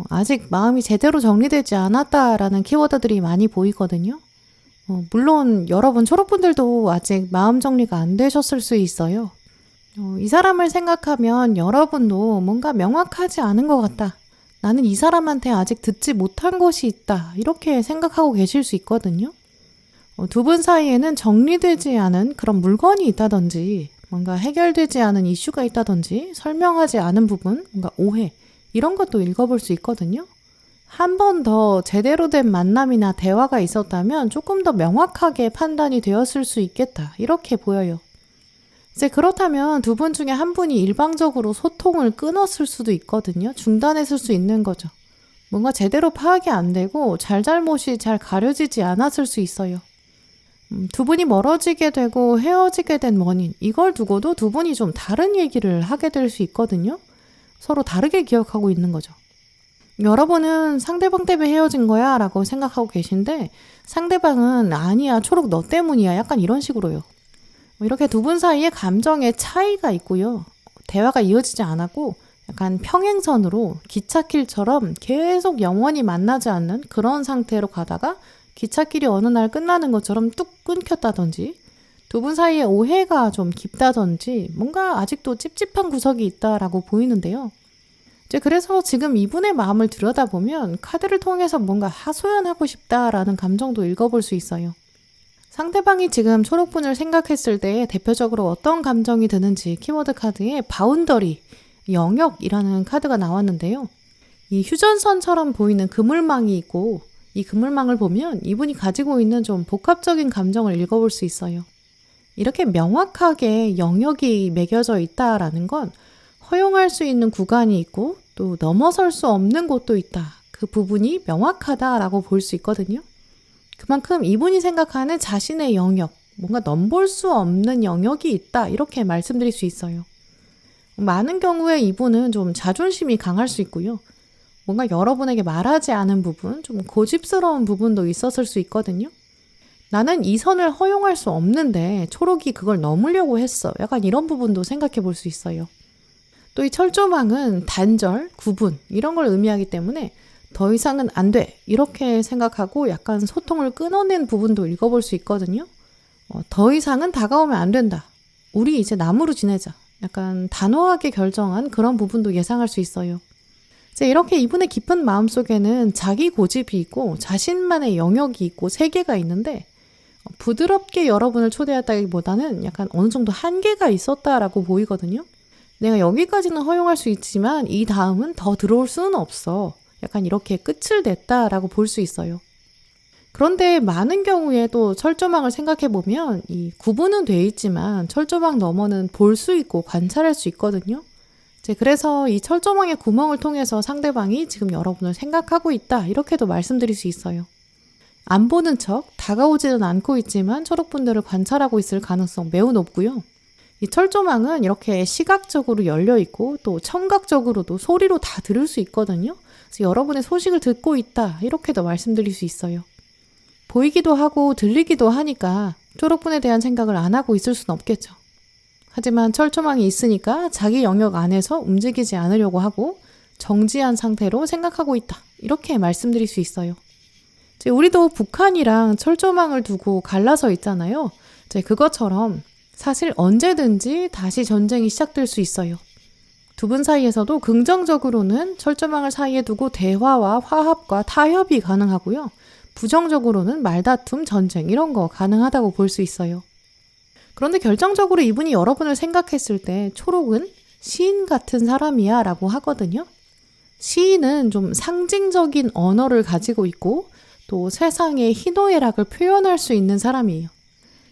아직 마음이 제대로 정리되지 않았다라는 키워드들이 많이 보이거든요. 물론 여러분 초록분들도 아직 마음 정리가 안 되셨을 수 있어요. 이 사람을 생각하면 여러분도 뭔가 명확하지 않은 것 같다. 나는 이 사람한테 아직 듣지 못한 것이 있다. 이렇게 생각하고 계실 수 있거든요. 두 분 사이에는 정리되지 않은 그런 물건이 있다든지 뭔가 해결되지 않은 이슈가 있다든지 설명하지 않은 부분, 뭔가 오해 이런 것도 읽어볼 수 있거든요. 한 번 더 제대로 된 만남이나 대화가 있었다면 조금 더 명확하게 판단이 되었을 수 있겠다. 이렇게 보여요. 이제 그렇다면 두 분 중에 한 분이 일방적으로 소통을 끊었을 수도 있거든요. 중단했을 수 있는 거죠. 뭔가 제대로 파악이 안 되고 잘잘못이 잘 가려지지 않았을 수 있어요. 두 분이 멀어지게 되고 헤어지게 된 원인, 이걸 두고도 두 분이 좀 다른 얘기를 하게 될 수 있거든요. 서로 다르게 기억하고 있는 거죠. 여러분은 상대방 때문에 헤어진 거야 라고 생각하고 계신데 상대방은 아니야, 초록 너 때문이야, 약간 이런 식으로요. 이렇게 두 분 사이에 감정의 차이가 있고요. 대화가 이어지지 않았고 약간 평행선으로 기찻길처럼 계속 영원히 만나지 않는 그런 상태로 가다가 기찻길이 어느 날 끝나는 것처럼 뚝 끊겼다든지 두 분 사이에 오해가 좀 깊다든지 뭔가 아직도 찝찝한 구석이 있다라고 보이는데요. 이제 그래서 지금 이분의 마음을 들여다보면 카드를 통해서 뭔가 하소연하고 싶다라는 감정도 읽어볼 수 있어요. 상대방이 지금 초록분을 생각했을 때 대표적으로 어떤 감정이 드는지 키워드 카드에 바운더리, 영역이라는 카드가 나왔는데요. 이 휴전선처럼 보이는 그물망이 있고 이 그물망을 보면 이분이 가지고 있는 좀 복합적인 감정을 읽어볼 수 있어요. 이렇게 명확하게 영역이 매겨져 있다라는 건 허용할 수 있는 구간이 있고 또 넘어설 수 없는 곳도 있다. 그 부분이 명확하다라고 볼 수 있거든요. 그만큼 이분이 생각하는 자신의 영역, 뭔가 넘볼 수 없는 영역이 있다. 이렇게 말씀드릴 수 있어요. 많은 경우에 이분은 좀 자존심이 강할 수 있고요. 뭔가 여러분에게 말하지 않은 부분, 좀 고집스러운 부분도 있었을 수 있거든요. 나는 이 선을 허용할 수 없는데 초록이 그걸 넘으려고 했어. 약간 이런 부분도 생각해 볼 수 있어요. 또 이 철조망은 단절, 구분 이런 걸 의미하기 때문에 더 이상은 안 돼. 이렇게 생각하고 약간 소통을 끊어낸 부분도 읽어볼 수 있거든요. 더 이상은 다가오면 안 된다. 우리 이제 남으로 지내자. 약간 단호하게 결정한 그런 부분도 예상할 수 있어요. 이제 이렇게 이분의 깊은 마음속에는 자기 고집이 있고 자신만의 영역이 있고 세계가 있는데 부드럽게 여러분을 초대했다기보다는 약간 어느 정도 한계가 있었다라고 보이거든요. 내가 여기까지는 허용할 수 있지만 이 다음은 더 들어올 수는 없어. 약간 이렇게 끝을 냈다라고 볼 수 있어요. 그런데 많은 경우에 또 철조망을 생각해보면 이 구분은 돼 있지만 철조망 너머는 볼 수 있고 관찰할 수 있거든요. 이제 그래서 이 철조망의 구멍을 통해서 상대방이 지금 여러분을 생각하고 있다. 이렇게도 말씀드릴 수 있어요. 안 보는 척 다가오지는 않고 있지만 초록분들을 관찰하고 있을 가능성 매우 높고요. 이 철조망은 이렇게 시각적으로 열려 있고 또 청각적으로도 소리로 다 들을 수 있거든요. 그래서 여러분의 소식을 듣고 있다. 이렇게도 말씀드릴 수 있어요. 보이기도 하고 들리기도 하니까 초록분에 대한 생각을 안 하고 있을 수는 없겠죠. 하지만 철조망이 있으니까 자기 영역 안에서 움직이지 않으려고 하고 정지한 상태로 생각하고 있다. 이렇게 말씀드릴 수 있어요. 우리도 북한이랑 철조망을 두고 갈라서 있잖아요. 그것처럼 사실 언제든지 다시 전쟁이 시작될 수 있어요. 두 분 사이에서도 긍정적으로는 철조망을 사이에 두고 대화와 화합과 타협이 가능하고요. 부정적으로는 말다툼, 전쟁 이런 거 가능하다고 볼 수 있어요. 그런데 결정적으로 이분이 여러분을 생각했을 때 초록은 시인 같은 사람이야 라고 하거든요. 시인은 좀 상징적인 언어를 가지고 있고 또 세상의 희노애락을 표현할 수 있는 사람이에요.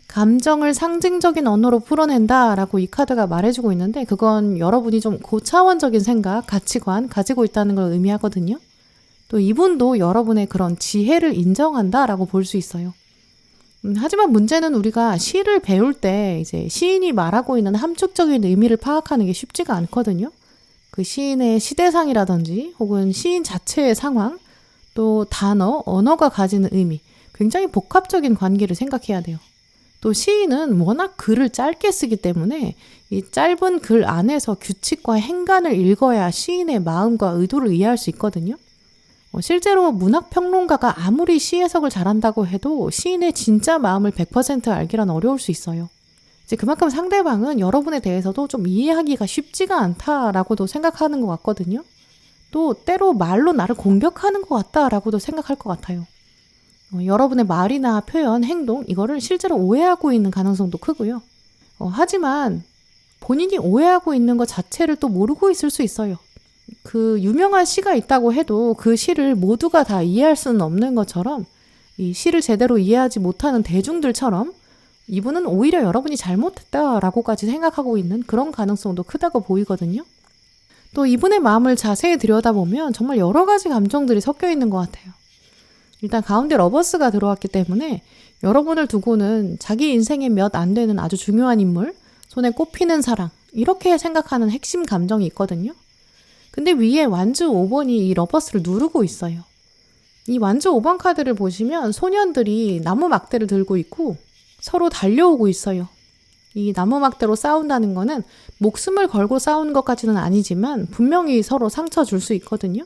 감정을 상징적인 언어로 풀어낸다 라고 이 카드가 말해주고 있는데 그건 여러분이 좀 고차원적인 생각, 가치관 가지고 있다는 걸 의미하거든요. 또 이분도 여러분의 그런 지혜를 인정한다 라고 볼 수 있어요. 하지만 문제는 우리가 시를 배울 때 이제 시인이 말하고 있는 함축적인 의미를 파악하는 게 쉽지가 않거든요. 그 시인의 시대상이라든지 혹은 시인 자체의 상황, 또 단어, 언어가 가지는 의미, 굉장히 복합적인 관계를 생각해야 돼요. 또 시인은 워낙 글을 짧게 쓰기 때문에 이 짧은 글 안에서 규칙과 행간을 읽어야 시인의 마음과 의도를 이해할 수 있거든요. 실제로 문학평론가가 아무리 시 해석을 잘한다고 해도 시인의 진짜 마음을 100% 알기란 어려울 수 있어요. 이제 그만큼 상대방은 여러분에 대해서도 좀 이해하기가 쉽지가 않다라고도 생각하는 것 같거든요. 또 때로 말로 나를 공격하는 것 같다라고도 생각할 것 같아요. 여러분의 말이나 표현, 행동 이거를 실제로 오해하고 있는 가능성도 크고요. 하지만 본인이 오해하고 있는 것 자체를 또 모르고 있을 수 있어요. 그 유명한 시가 있다고 해도 그 시를 모두가 다 이해할 수는 없는 것처럼 이 시를 제대로 이해하지 못하는 대중들처럼 이분은 오히려 여러분이 잘못했다라고까지 생각하고 있는 그런 가능성도 크다고 보이거든요. 또 이분의 마음을 자세히 들여다보면 정말 여러 가지 감정들이 섞여 있는 것 같아요. 일단 가운데 러버스가 들어왔기 때문에 여러분을 두고는 자기 인생에 몇 안 되는 아주 중요한 인물, 손에 꼽히는 사랑 이렇게 생각하는 핵심 감정이 있거든요. 근데 위에 완주 5번이 이 러버스를 누르고 있어요. 이 완주 5번 카드를 보시면 소년들이 나무 막대를 들고 있고 서로 달려오고 있어요. 이 나무 막대로 싸운다는 거는 목숨을 걸고 싸우는 것까지는 아니지만 분명히 서로 상처 줄 수 있거든요.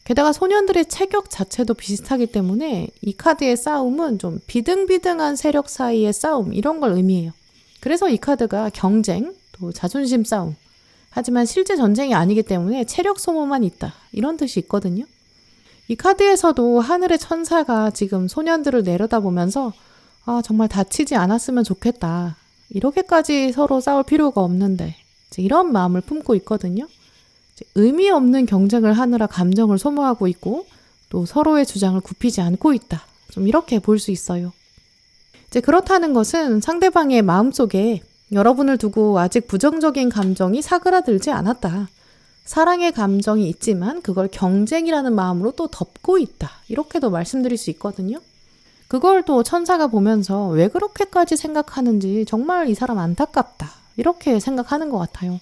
게다가 소년들의 체격 자체도 비슷하기 때문에 이 카드의 싸움은 좀 비등비등한 세력 사이의 싸움 이런 걸 의미해요. 그래서 이 카드가 경쟁, 또 자존심 싸움, 하지만 실제 전쟁이 아니기 때문에 체력 소모만 있다 이런 뜻이 있거든요. 이 카드에서도 하늘의 천사가 지금 소년들을 내려다보면서 정말 다치지 않았으면 좋겠다. 이렇게까지 서로 싸울 필요가 없는데 이런 마음을 품고 있거든요. 의미 없는 경쟁을 하느라 감정을 소모하고 있고 또 서로의 주장을 굽히지 않고 있다. 좀 이렇게 볼 수 있어요. 이제 그렇다는 것은 상대방의 마음속에 여러분을 두고 아직 부정적인 감정이 사그라들지 않았다. 사랑의 감정이 있지만 그걸 경쟁이라는 마음으로 또 덮고 있다. 이렇게도 말씀드릴 수 있거든요. 그걸 또 천사가 보면서 왜 그렇게까지 생각하는지 정말 이 사람 안타깝다. 이렇게 생각하는 것 같아요.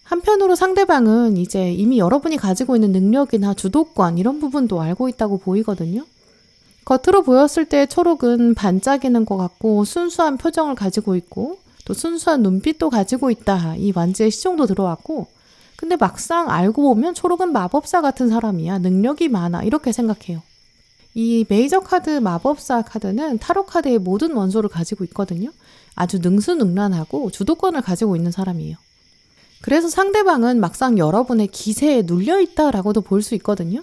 한편으로 상대방은 이제 이미 여러분이 가지고 있는 능력이나 주도권 이런 부분도 알고 있다고 보이거든요. 겉으로 보였을 때 초록은 반짝이는 것 같고 순수한 표정을 가지고 있고 또 순수한 눈빛도 가지고 있다. 이 완지의 시종도 들어왔고 근데 막상 알고 보면 초록은 마법사 같은 사람이야. 능력이 많아. 이렇게 생각해요. 이 메이저 카드 마법사 카드는 타로 카드의 모든 원소를 가지고 있거든요. 아주 능수능란하고 주도권을 가지고 있는 사람이에요. 그래서 상대방은 막상 여러분의 기세에 눌려있다라고도 볼 수 있거든요.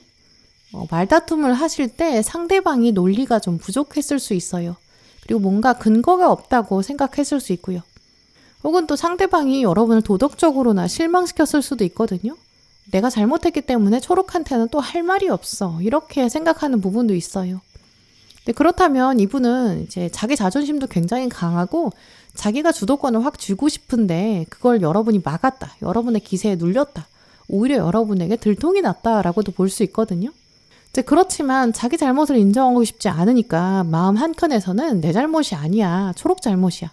말다툼을 하실 때 상대방이 논리가 좀 부족했을 수 있어요. 그리고 뭔가 근거가 없다고 생각했을 수 있고요. 혹은 또 상대방이 여러분을 도덕적으로나 실망시켰을 수도 있거든요. 내가 잘못했기 때문에 초록한테는 또 할 말이 없어. 이렇게 생각하는 부분도 있어요. 근데 그렇다면 이분은 이제 자기 자존심도 굉장히 강하고 자기가 주도권을 확 쥐고 싶은데 그걸 여러분이 막았다. 여러분의 기세에 눌렸다. 오히려 여러분에게 들통이 났다라고도 볼 수 있거든요. 이제 그렇지만 자기 잘못을 인정하고 싶지 않으니까 마음 한켠에서는 내 잘못이 아니야. 초록 잘못이야.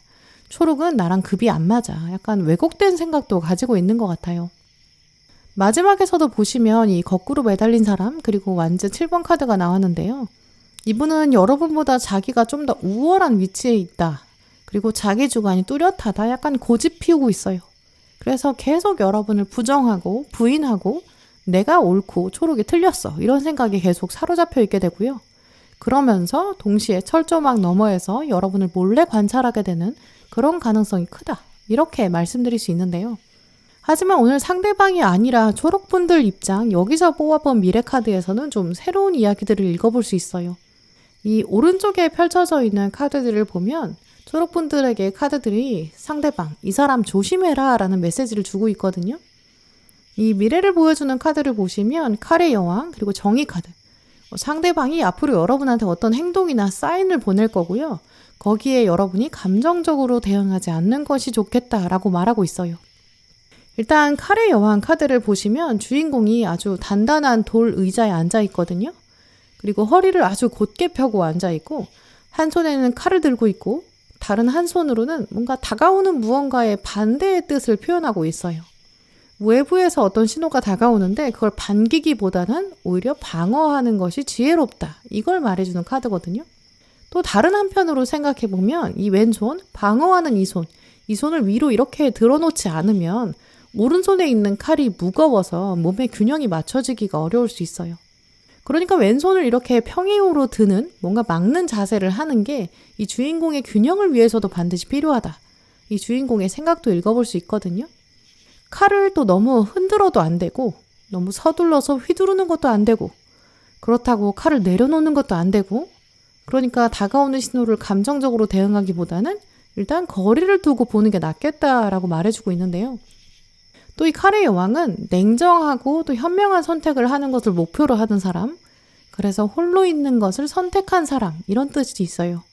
초록은 나랑 급이 안 맞아. 약간 왜곡된 생각도 가지고 있는 것 같아요. 마지막에서도 보시면 이 거꾸로 매달린 사람 그리고 완즈 7번 카드가 나왔는데요. 이분은 여러분보다 자기가 좀 더 우월한 위치에 있다. 그리고 자기 주관이 뚜렷하다. 약간 고집 피우고 있어요. 그래서 계속 여러분을 부정하고 부인하고 내가 옳고 초록이 틀렸어. 이런 생각에 계속 사로잡혀 있게 되고요. 그러면서 동시에 철조망 너머에서 여러분을 몰래 관찰하게 되는 그런 가능성이 크다. 이렇게 말씀드릴 수 있는데요. 하지만 오늘 상대방이 아니라 초록분들 입장 여기서 뽑아본 미래카드에서는 좀 새로운 이야기들을 읽어볼 수 있어요. 이 오른쪽에 펼쳐져 있는 카드들을 보면 초록분들에게 카드들이 상대방, 이 사람 조심해라 라는 메시지를 주고 있거든요. 이 미래를 보여주는 카드를 보시면 칼의 여왕 그리고 정의 카드. 상대방이 앞으로 여러분한테 어떤 행동이나 사인을 보낼 거고요. 거기에 여러분이 감정적으로 대응하지 않는 것이 좋겠다라고 말하고 있어요. 일단 칼의 여왕 카드를 보시면 주인공이 아주 단단한 돌 의자에 앉아 있거든요. 그리고 허리를 아주 곧게 펴고 앉아 있고 한 손에는 칼을 들고 있고 다른 한 손으로는 뭔가 다가오는 무언가의 반대의 뜻을 표현하고 있어요. 외부에서 어떤 신호가 다가오는데 그걸 반기기보다는 오히려 방어하는 것이 지혜롭다. 이걸 말해주는 카드거든요. 또 다른 한편으로 생각해보면 이 왼손, 방어하는 이 손을 위로 이렇게 들어놓지 않으면 오른손에 있는 칼이 무거워서 몸의 균형이 맞춰지기가 어려울 수 있어요. 그러니까 왼손을 이렇게 평행으로 드는 뭔가 막는 자세를 하는 게 이 주인공의 균형을 위해서도 반드시 필요하다. 이 주인공의 생각도 읽어볼 수 있거든요. 칼을 또 너무 흔들어도 안 되고 너무 서둘러서 휘두르는 것도 안 되고 그렇다고 칼을 내려놓는 것도 안 되고 그러니까 다가오는 신호를 감정적으로 대응하기보다는 일단 거리를 두고 보는 게 낫겠다라고 말해주고 있는데요. 또 이 칼의 여왕은 냉정하고 또 현명한 선택을 하는 것을 목표로 하는 사람, 그래서 홀로 있는 것을 선택한 사람 이런 뜻이 있어요.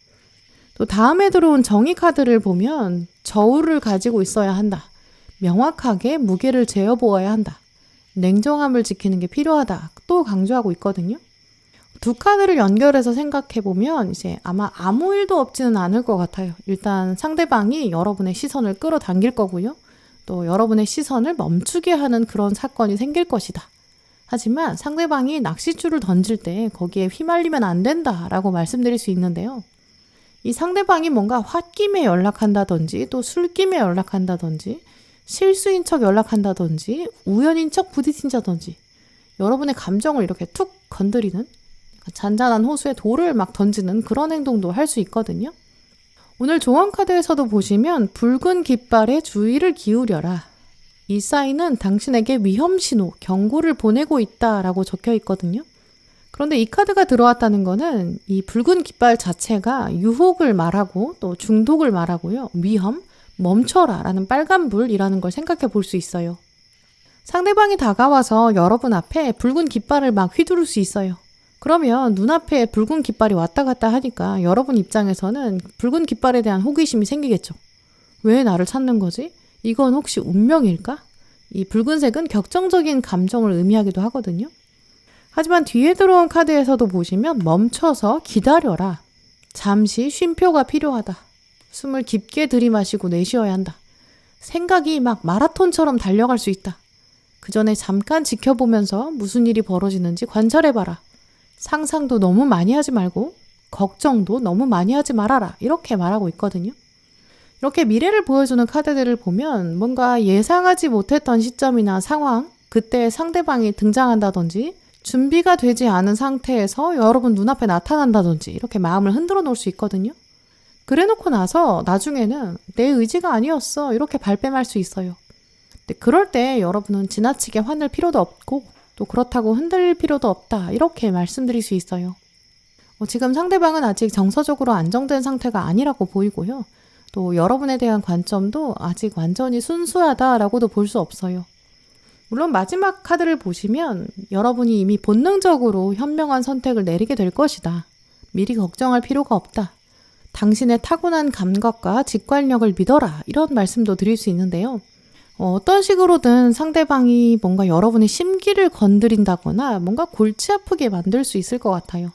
또 다음에 들어온 정의 카드를 보면 저울을 가지고 있어야 한다. 명확하게 무게를 재어보아야 한다. 냉정함을 지키는 게 필요하다. 또 강조하고 있거든요. 두 카드를 연결해서 생각해보면 이제 아마 아무 일도 없지는 않을 것 같아요. 일단 상대방이 여러분의 시선을 끌어당길 거고요. 또 여러분의 시선을 멈추게 하는 그런 사건이 생길 것이다. 하지만 상대방이 낚싯줄을 던질 때 거기에 휘말리면 안 된다라고 말씀드릴 수 있는데요. 이 상대방이 뭔가 홧김에 연락한다든지 또 술김에 연락한다든지 실수인 척 연락한다든지 우연인 척 부딪힌다든지 여러분의 감정을 이렇게 툭 건드리는 잔잔한 호수에 돌을 막 던지는 그런 행동도 할 수 있거든요. 오늘 조언 카드에서도 보시면 붉은 깃발에 주의를 기울여라. 이 사인은 당신에게 위험 신호, 경고를 보내고 있다라고 적혀 있거든요. 그런데 이 카드가 들어왔다는 거는 이 붉은 깃발 자체가 유혹을 말하고 또 중독을 말하고요. 위험, 멈춰라 라는 빨간불이라는 걸 생각해 볼 수 있어요. 상대방이 다가와서 여러분 앞에 붉은 깃발을 막 휘두를 수 있어요. 그러면 눈앞에 붉은 깃발이 왔다 갔다 하니까 여러분 입장에서는 붉은 깃발에 대한 호기심이 생기겠죠. 왜 나를 찾는 거지? 이건 혹시 운명일까? 이 붉은색은 격정적인 감정을 의미하기도 하거든요. 하지만 뒤에 들어온 카드에서도 보시면 멈춰서 기다려라. 잠시 쉼표가 필요하다. 숨을 깊게 들이마시고 내쉬어야 한다. 생각이 막 마라톤처럼 달려갈 수 있다. 그 전에 잠깐 지켜보면서 무슨 일이 벌어지는지 관찰해봐라. 상상도 너무 많이 하지 말고 걱정도 너무 많이 하지 말아라. 이렇게 말하고 있거든요. 이렇게 미래를 보여주는 카드들을 보면 뭔가 예상하지 못했던 시점이나 상황, 그때 상대방이 등장한다든지 준비가 되지 않은 상태에서 여러분 눈앞에 나타난다든지 이렇게 마음을 흔들어 놓을 수 있거든요. 그래놓고 나서 나중에는 내 의지가 아니었어 이렇게 발뺌할 수 있어요. 근데 그럴 때 여러분은 지나치게 화낼 필요도 없고 또 그렇다고 흔들릴 필요도 없다 이렇게 말씀드릴 수 있어요. 지금 상대방은 아직 정서적으로 안정된 상태가 아니라고 보이고요. 또 여러분에 대한 관점도 아직 완전히 순수하다라고도 볼 수 없어요. 물론 마지막 카드를 보시면 여러분이 이미 본능적으로 현명한 선택을 내리게 될 것이다. 미리 걱정할 필요가 없다. 당신의 타고난 감각과 직관력을 믿어라. 이런 말씀도 드릴 수 있는데요. 어떤 식으로든 상대방이 뭔가 여러분의 심기를 건드린다거나 뭔가 골치 아프게 만들 수 있을 것 같아요.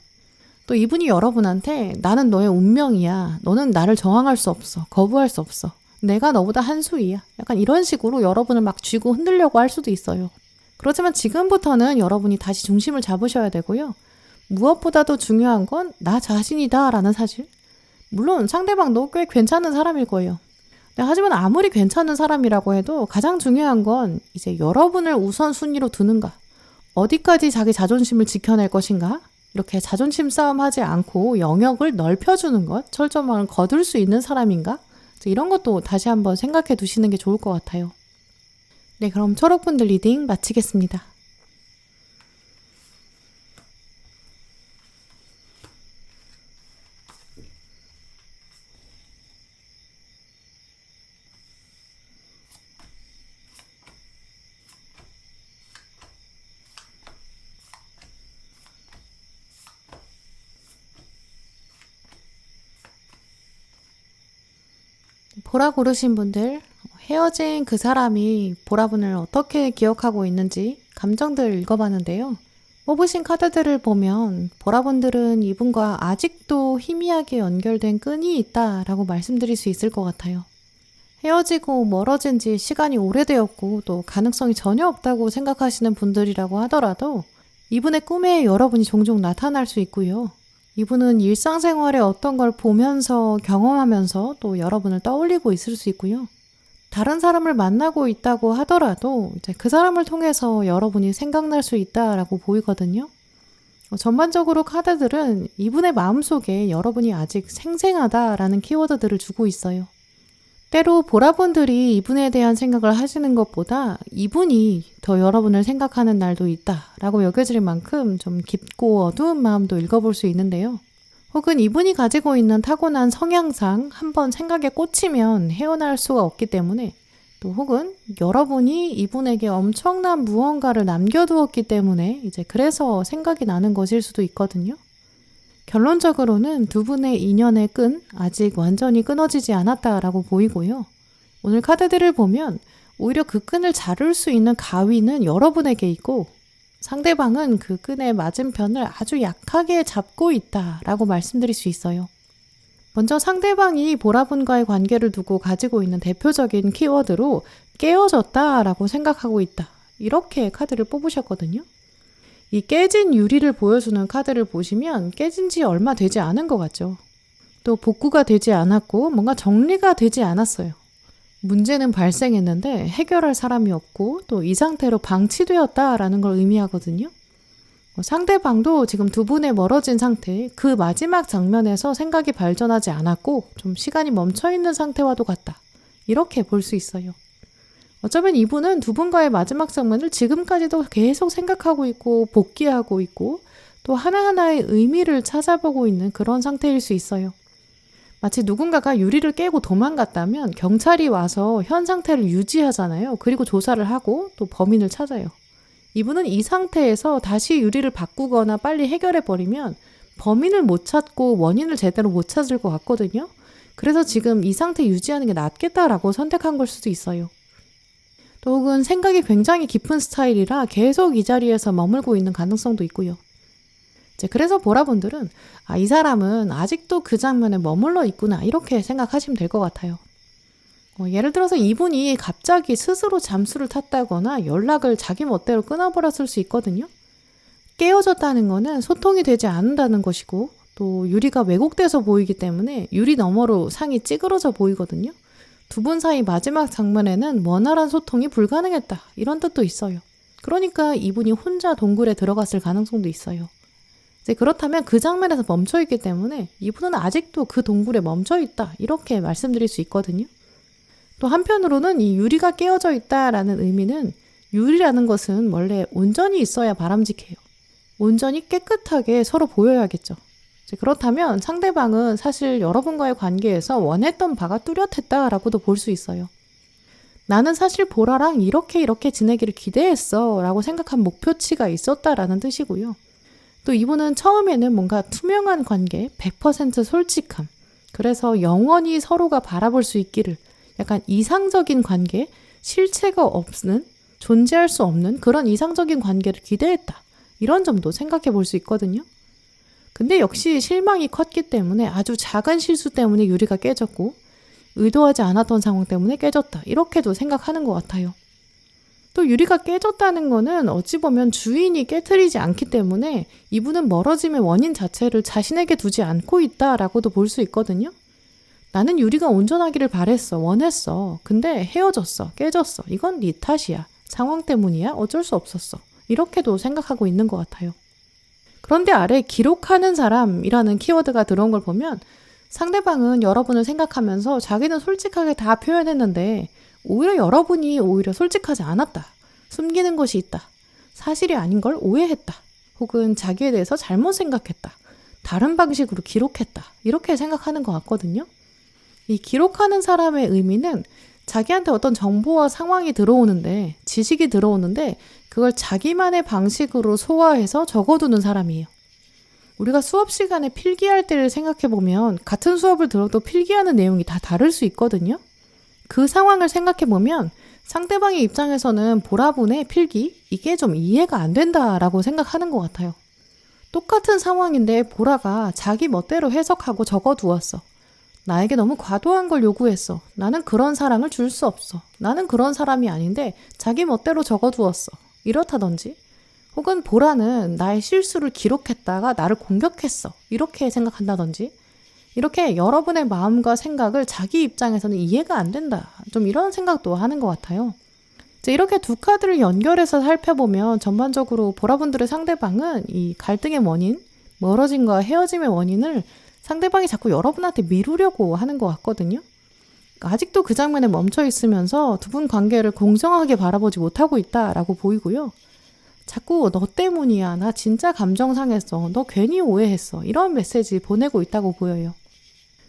또 이분이 여러분한테 나는 너의 운명이야. 너는 나를 저항할 수 없어. 거부할 수 없어. 내가 너보다 한 수위야. 약간 이런 식으로 여러분을 막 쥐고 흔들려고 할 수도 있어요. 그렇지만 지금부터는 여러분이 다시 중심을 잡으셔야 되고요. 무엇보다도 중요한 건 나 자신이다 라는 사실. 물론 상대방도 꽤 괜찮은 사람일 거예요. 하지만 아무리 괜찮은 사람이라고 해도 가장 중요한 건 이제 여러분을 우선순위로 두는가. 어디까지 자기 자존심을 지켜낼 것인가. 이렇게 자존심 싸움하지 않고 영역을 넓혀주는 것. 철저망을 거둘 수 있는 사람인가. 이런 것도 다시 한번 생각해 두시는 게 좋을 것 같아요. 네, 그럼 초록분들 리딩 마치겠습니다. 보라 고르신 분들, 헤어진 그 사람이 보라분을 어떻게 기억하고 있는지 감정들 읽어봤는데요. 뽑으신 카드들을 보면 보라분들은 이분과 아직도 희미하게 연결된 끈이 있다라고 말씀드릴 수 있을 것 같아요. 헤어지고 멀어진 지 시간이 오래되었고 또 가능성이 전혀 없다고 생각하시는 분들이라고 하더라도 이분의 꿈에 여러분이 종종 나타날 수 있고요. 이분은 일상생활에 어떤 걸 보면서 경험하면서 또 여러분을 떠올리고 있을 수 있고요. 다른 사람을 만나고 있다고 하더라도 이제 그 사람을 통해서 여러분이 생각날 수 있다라고 보이거든요. 전반적으로 카드들은 이분의 마음속에 여러분이 아직 생생하다라는 키워드들을 주고 있어요. 때로 보라분들이 이분에 대한 생각을 하시는 것보다 이분이 더 여러분을 생각하는 날도 있다라고 여겨질 만큼 좀 깊고 어두운 마음도 읽어볼 수 있는데요. 혹은 이분이 가지고 있는 타고난 성향상 한번 생각에 꽂히면 헤어날 수가 없기 때문에 또 혹은 여러분이 이분에게 엄청난 무언가를 남겨두었기 때문에 이제 그래서 생각이 나는 것일 수도 있거든요. 결론적으로는 두 분의 인연의 끈 아직 완전히 끊어지지 않았다라고 보이고요. 오늘 카드들을 보면 오히려 그 끈을 자를 수 있는 가위는 여러분에게 있고 상대방은 그 끈의 맞은편을 아주 약하게 잡고 있다라고 말씀드릴 수 있어요. 먼저 상대방이 보라분과의 관계를 두고 가지고 있는 대표적인 키워드로 깨어졌다라고 생각하고 있다. 이렇게 카드를 뽑으셨거든요. 이 깨진 유리를 보여주는 카드를 보시면 깨진 지 얼마 되지 않은 것 같죠. 또 복구가 되지 않았고 뭔가 정리가 되지 않았어요. 문제는 발생했는데 해결할 사람이 없고 또 이 상태로 방치되었다라는 걸 의미하거든요. 상대방도 지금 두 분의 멀어진 상태, 그 마지막 장면에서 생각이 발전하지 않았고 좀 시간이 멈춰있는 상태와도 같다. 이렇게 볼 수 있어요. 어쩌면 이분은 두 분과의 마지막 장면을 지금까지도 계속 생각하고 있고 복기하고 있고 또 하나하나의 의미를 찾아보고 있는 그런 상태일 수 있어요. 마치 누군가가 유리를 깨고 도망갔다면 경찰이 와서 현 상태를 유지하잖아요. 그리고 조사를 하고 또 범인을 찾아요. 이분은 이 상태에서 다시 유리를 바꾸거나 빨리 해결해버리면 범인을 못 찾고 원인을 제대로 못 찾을 것 같거든요. 그래서 지금 이 상태 유지하는 게 낫겠다라고 선택한 걸 수도 있어요. 또 혹은 생각이 굉장히 깊은 스타일이라 계속 이 자리에서 머물고 있는 가능성도 있고요. 그래서 보라분들은 이 사람은 아직도 그 장면에 머물러 있구나 이렇게 생각하시면 될 것 같아요. 예를 들어서 이분이 갑자기 스스로 잠수를 탔다거나 연락을 자기 멋대로 끊어버렸을 수 있거든요. 깨어졌다는 거는 소통이 되지 않는다는 것이고 또 유리가 왜곡돼서 보이기 때문에 유리 너머로 상이 찌그러져 보이거든요. 두 분 사이 마지막 장면에는 원활한 소통이 불가능했다 이런 뜻도 있어요. 그러니까 이분이 혼자 동굴에 들어갔을 가능성도 있어요. 그렇다면 그 장면에서 멈춰있기 때문에 이분은 아직도 그 동굴에 멈춰있다 이렇게 말씀드릴 수 있거든요. 또 한편으로는 이 유리가 깨어져 있다라는 의미는 유리라는 것은 원래 온전이 있어야 바람직해요. 온전히 깨끗하게 서로 보여야겠죠. 그렇다면 상대방은 사실 여러분과의 관계에서 원했던 바가 뚜렷했다라고도 볼 수 있어요. 나는 사실 보라랑 이렇게 지내기를 기대했어 라고 생각한 목표치가 있었다라는 뜻이고요. 또 이분은 처음에는 뭔가 투명한 관계, 100% 솔직함, 그래서 영원히 서로가 바라볼 수 있기를 약간 이상적인 관계, 실체가 없는, 존재할 수 없는 그런 이상적인 관계를 기대했다. 이런 점도 생각해 볼 수 있거든요. 근데 역시 실망이 컸기 때문에 아주 작은 실수 때문에 유리가 깨졌고 의도하지 않았던 상황 때문에 깨졌다. 이렇게도 생각하는 것 같아요. 또 유리가 깨졌다는 거는 어찌 보면 주인이 깨트리지 않기 때문에 이분은 멀어짐의 원인 자체를 자신에게 두지 않고 있다라고도 볼 수 있거든요. 나는 유리가 온전하기를 바랬어, 원했어. 근데 헤어졌어, 깨졌어. 이건 네 탓이야. 상황 때문이야. 어쩔 수 없었어. 이렇게도 생각하고 있는 것 같아요. 그런데 아래 기록하는 사람이라는 키워드가 들어온 걸 보면 상대방은 여러분을 생각하면서 자기는 솔직하게 다 표현했는데 오히려 여러분이 오히려 솔직하지 않았다. 숨기는 것이 있다. 사실이 아닌 걸 오해했다. 혹은 자기에 대해서 잘못 생각했다. 다른 방식으로 기록했다. 이렇게 생각하는 것 같거든요. 이 기록하는 사람의 의미는 자기한테 어떤 정보와 상황이 들어오는데, 지식이 들어오는데 그걸 자기만의 방식으로 소화해서 적어두는 사람이에요. 우리가 수업 시간에 필기할 때를 생각해보면 같은 수업을 들어도 필기하는 내용이 다 다를 수 있거든요. 그 상황을 생각해보면 상대방의 입장에서는 보라분의 필기, 이게 좀 이해가 안 된다라고 생각하는 것 같아요. 똑같은 상황인데 보라가 자기 멋대로 해석하고 적어두었어. 나에게 너무 과도한 걸 요구했어. 나는 그런 사랑을 줄 수 없어. 나는 그런 사람이 아닌데 자기 멋대로 적어두었어. 이렇다든지 혹은 보라는 나의 실수를 기록했다가 나를 공격했어. 이렇게 생각한다든지 이렇게 여러분의 마음과 생각을 자기 입장에서는 이해가 안 된다. 좀 이런 생각도 하는 것 같아요. 이렇게 두 카드를 연결해서 살펴보면 전반적으로 보라분들의 상대방은 이 갈등의 원인, 멀어짐과 헤어짐의 원인을 상대방이 자꾸 여러분한테 미루려고 하는 것 같거든요. 아직도 그 장면에 멈춰 있으면서 두 분 관계를 공정하게 바라보지 못하고 있다라고 보이고요. 자꾸 너 때문이야. 나 진짜 감정 상했어. 너 괜히 오해했어. 이런 메시지 보내고 있다고 보여요.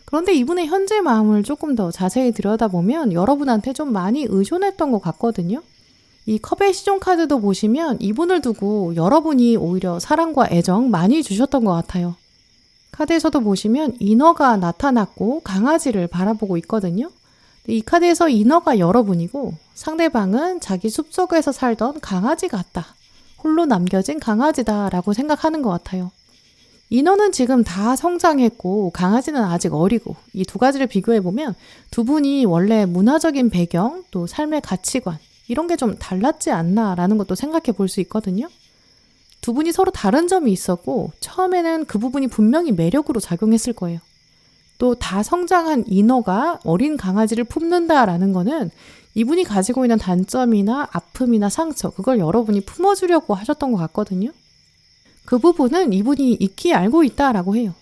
그런데 이분의 현재 마음을 조금 더 자세히 들여다보면 여러분한테 좀 많이 의존했던 것 같거든요. 이 컵의 시종 카드도 보시면 이분을 두고 여러분이 오히려 사랑과 애정 많이 주셨던 것 같아요. 카드에서도 보시면 인어가 나타났고 강아지를 바라보고 있거든요. 이 카드에서 인어가 여러분이고 상대방은 자기 숲속에서 살던 강아지 같다. 홀로 남겨진 강아지다 라고 생각하는 것 같아요. 인어는 지금 다 성장했고 강아지는 아직 어리고 이 두 가지를 비교해보면 두 분이 원래 문화적인 배경 또 삶의 가치관 이런 게 좀 달랐지 않나라는 것도 생각해 볼 수 있거든요. 두 분이 서로 다른 점이 있었고 처음에는 그 부분이 분명히 매력으로 작용했을 거예요. 또 다 성장한 인어가 어린 강아지를 품는다라는 거는 이분이 가지고 있는 단점이나 아픔이나 상처 그걸 여러분이 품어주려고 하셨던 것 같거든요. 그 부분은 이분이 익히 알고 있다라고 해요.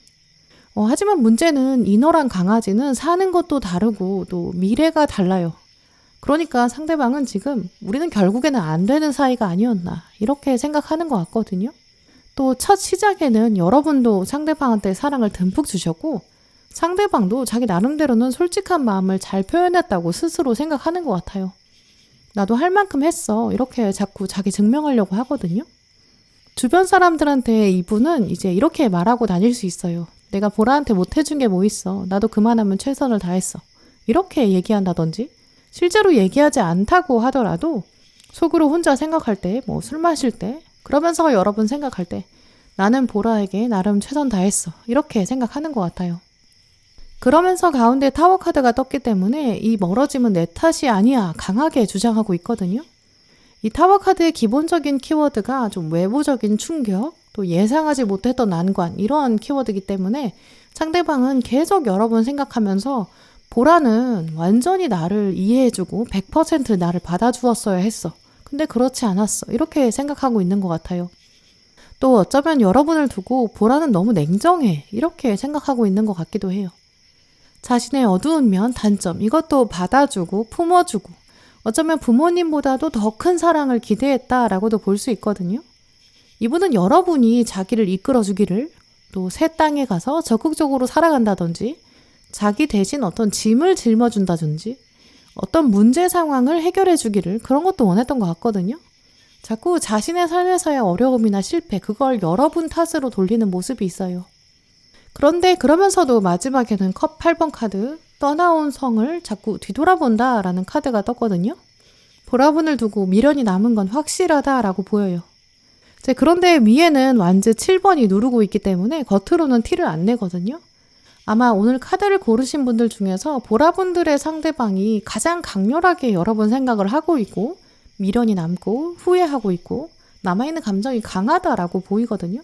하지만 문제는 인어랑 강아지는 사는 것도 다르고 또 미래가 달라요. 그러니까 상대방은 지금 우리는 결국에는 안 되는 사이가 아니었나 이렇게 생각하는 것 같거든요. 또 첫 시작에는 여러분도 상대방한테 사랑을 듬뿍 주셨고 상대방도 자기 나름대로는 솔직한 마음을 잘 표현했다고 스스로 생각하는 것 같아요. 나도 할 만큼 했어. 이렇게 자꾸 자기 증명하려고 하거든요. 주변 사람들한테 이분은 이제 이렇게 말하고 다닐 수 있어요. 내가 보라한테 못 해준 게 뭐 있어. 나도 그만하면 최선을 다했어. 이렇게 얘기한다든지, 실제로 얘기하지 않다고 하더라도 속으로 혼자 생각할 때, 뭐 술 마실 때, 그러면서 여러분 생각할 때 나는 보라에게 나름 최선 다했어. 이렇게 생각하는 것 같아요. 그러면서 가운데 타워 카드가 떴기 때문에 이 멀어짐은 내 탓이 아니야 강하게 주장하고 있거든요. 이 타워 카드의 기본적인 키워드가 좀 외부적인 충격, 또 예상하지 못했던 난관 이런 키워드이기 때문에 상대방은 계속 여러분 생각하면서 보라는 완전히 나를 이해해주고 100% 나를 받아주었어야 했어. 근데 그렇지 않았어. 이렇게 생각하고 있는 것 같아요. 또 어쩌면 여러분을 두고 보라는 너무 냉정해. 이렇게 생각하고 있는 것 같기도 해요. 자신의 어두운 면, 단점 이것도 받아주고 품어주고 어쩌면 부모님보다도 더 큰 사랑을 기대했다라고도 볼 수 있거든요. 이분은 여러분이 자기를 이끌어주기를, 또 새 땅에 가서 적극적으로 살아간다든지 자기 대신 어떤 짐을 짊어준다든지 어떤 문제 상황을 해결해 주기를 그런 것도 원했던 것 같거든요. 자꾸 자신의 삶에서의 어려움이나 실패 그걸 여러분 탓으로 돌리는 모습이 있어요. 그런데 그러면서도 마지막에는 컵 8번 카드 떠나온 성을 자꾸 뒤돌아본다라는 카드가 떴거든요. 보라분을 두고 미련이 남은 건 확실하다라고 보여요. 그런데 위에는 완즈 7번이 누르고 있기 때문에 겉으로는 티를 안 내거든요. 아마 오늘 카드를 고르신 분들 중에서 보라분들의 상대방이 가장 강렬하게 여러분 생각을 하고 있고 미련이 남고 후회하고 있고 남아있는 감정이 강하다라고 보이거든요.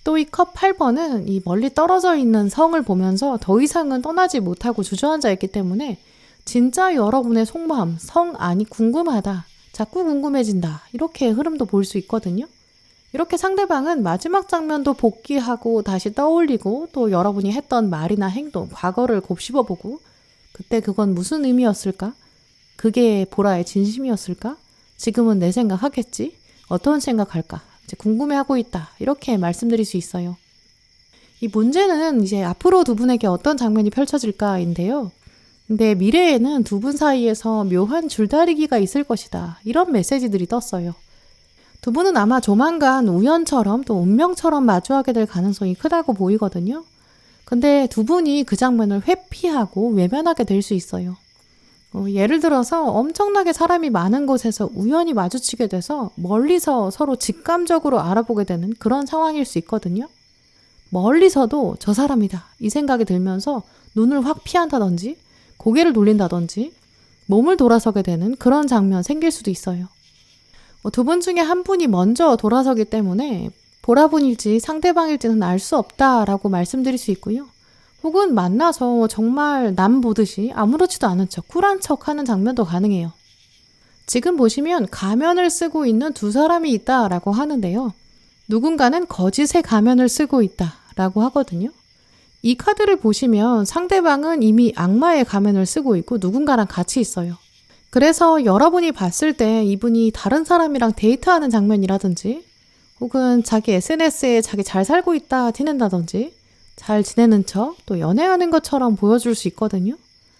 또 이 컵 8번은 이 멀리 떨어져 있는 성을 보면서 더 이상은 떠나지 못하고 주저앉아 있기 때문에 진짜 여러분의 속마음, 성 안이 궁금하다, 자꾸 궁금해진다 이렇게 흐름도 볼 수 있거든요. 이렇게 상대방은 마지막 장면도 복귀하고 다시 떠올리고 또 여러분이 했던 말이나 행동, 과거를 곱씹어보고 그때 그건 무슨 의미였을까? 그게 보라의 진심이었을까? 지금은 내 생각하겠지? 어떤 생각할까? 이제 궁금해하고 있다. 이렇게 말씀드릴 수 있어요. 이 문제는 이제 앞으로 두 분에게 어떤 장면이 펼쳐질까인데요. 근데 미래에는 두 분 사이에서 묘한 줄다리기가 있을 것이다. 이런 메시지들이 떴어요. 두 분은 아마 조만간 우연처럼 또 운명처럼 마주하게 될 가능성이 크다고 보이거든요. 근데 두 분이 그 장면을 회피하고 외면하게 될 수 있어요. 예를 들어서 엄청나게 사람이 많은 곳에서 우연히 마주치게 돼서 멀리서 서로 직감적으로 알아보게 되는 그런 상황일 수 있거든요. 멀리서도 저 사람이다 이 생각이 들면서 눈을 확 피한다든지 고개를 돌린다든지 몸을 돌아서게 되는 그런 장면 생길 수도 있어요. 두 분 중에 한 분이 먼저 돌아서기 때문에 보라분일지 상대방일지는 알 수 없다라고 말씀드릴 수 있고요. 혹은 만나서 정말 남 보듯이 아무렇지도 않은 척, 쿨한 척 하는 장면도 가능해요. 지금 보시면 가면을 쓰고 있는 두 사람이 있다라고 하는데요. 누군가는 거짓의 가면을 쓰고 있다라고 하거든요. 이 카드를 보시면 상대방은 이미 악마의 가면을 쓰고 있고 누군가랑 같이 있어요. 그래서 여러분이 봤을 때 이분이 다른 사람이랑 데이트하는 장면이라든지 혹은 자기 SNS에 자기 잘 살고 있다 티낸다든지 잘 지내는 척 또 연애하는 것처럼 보여줄 수 있거든요.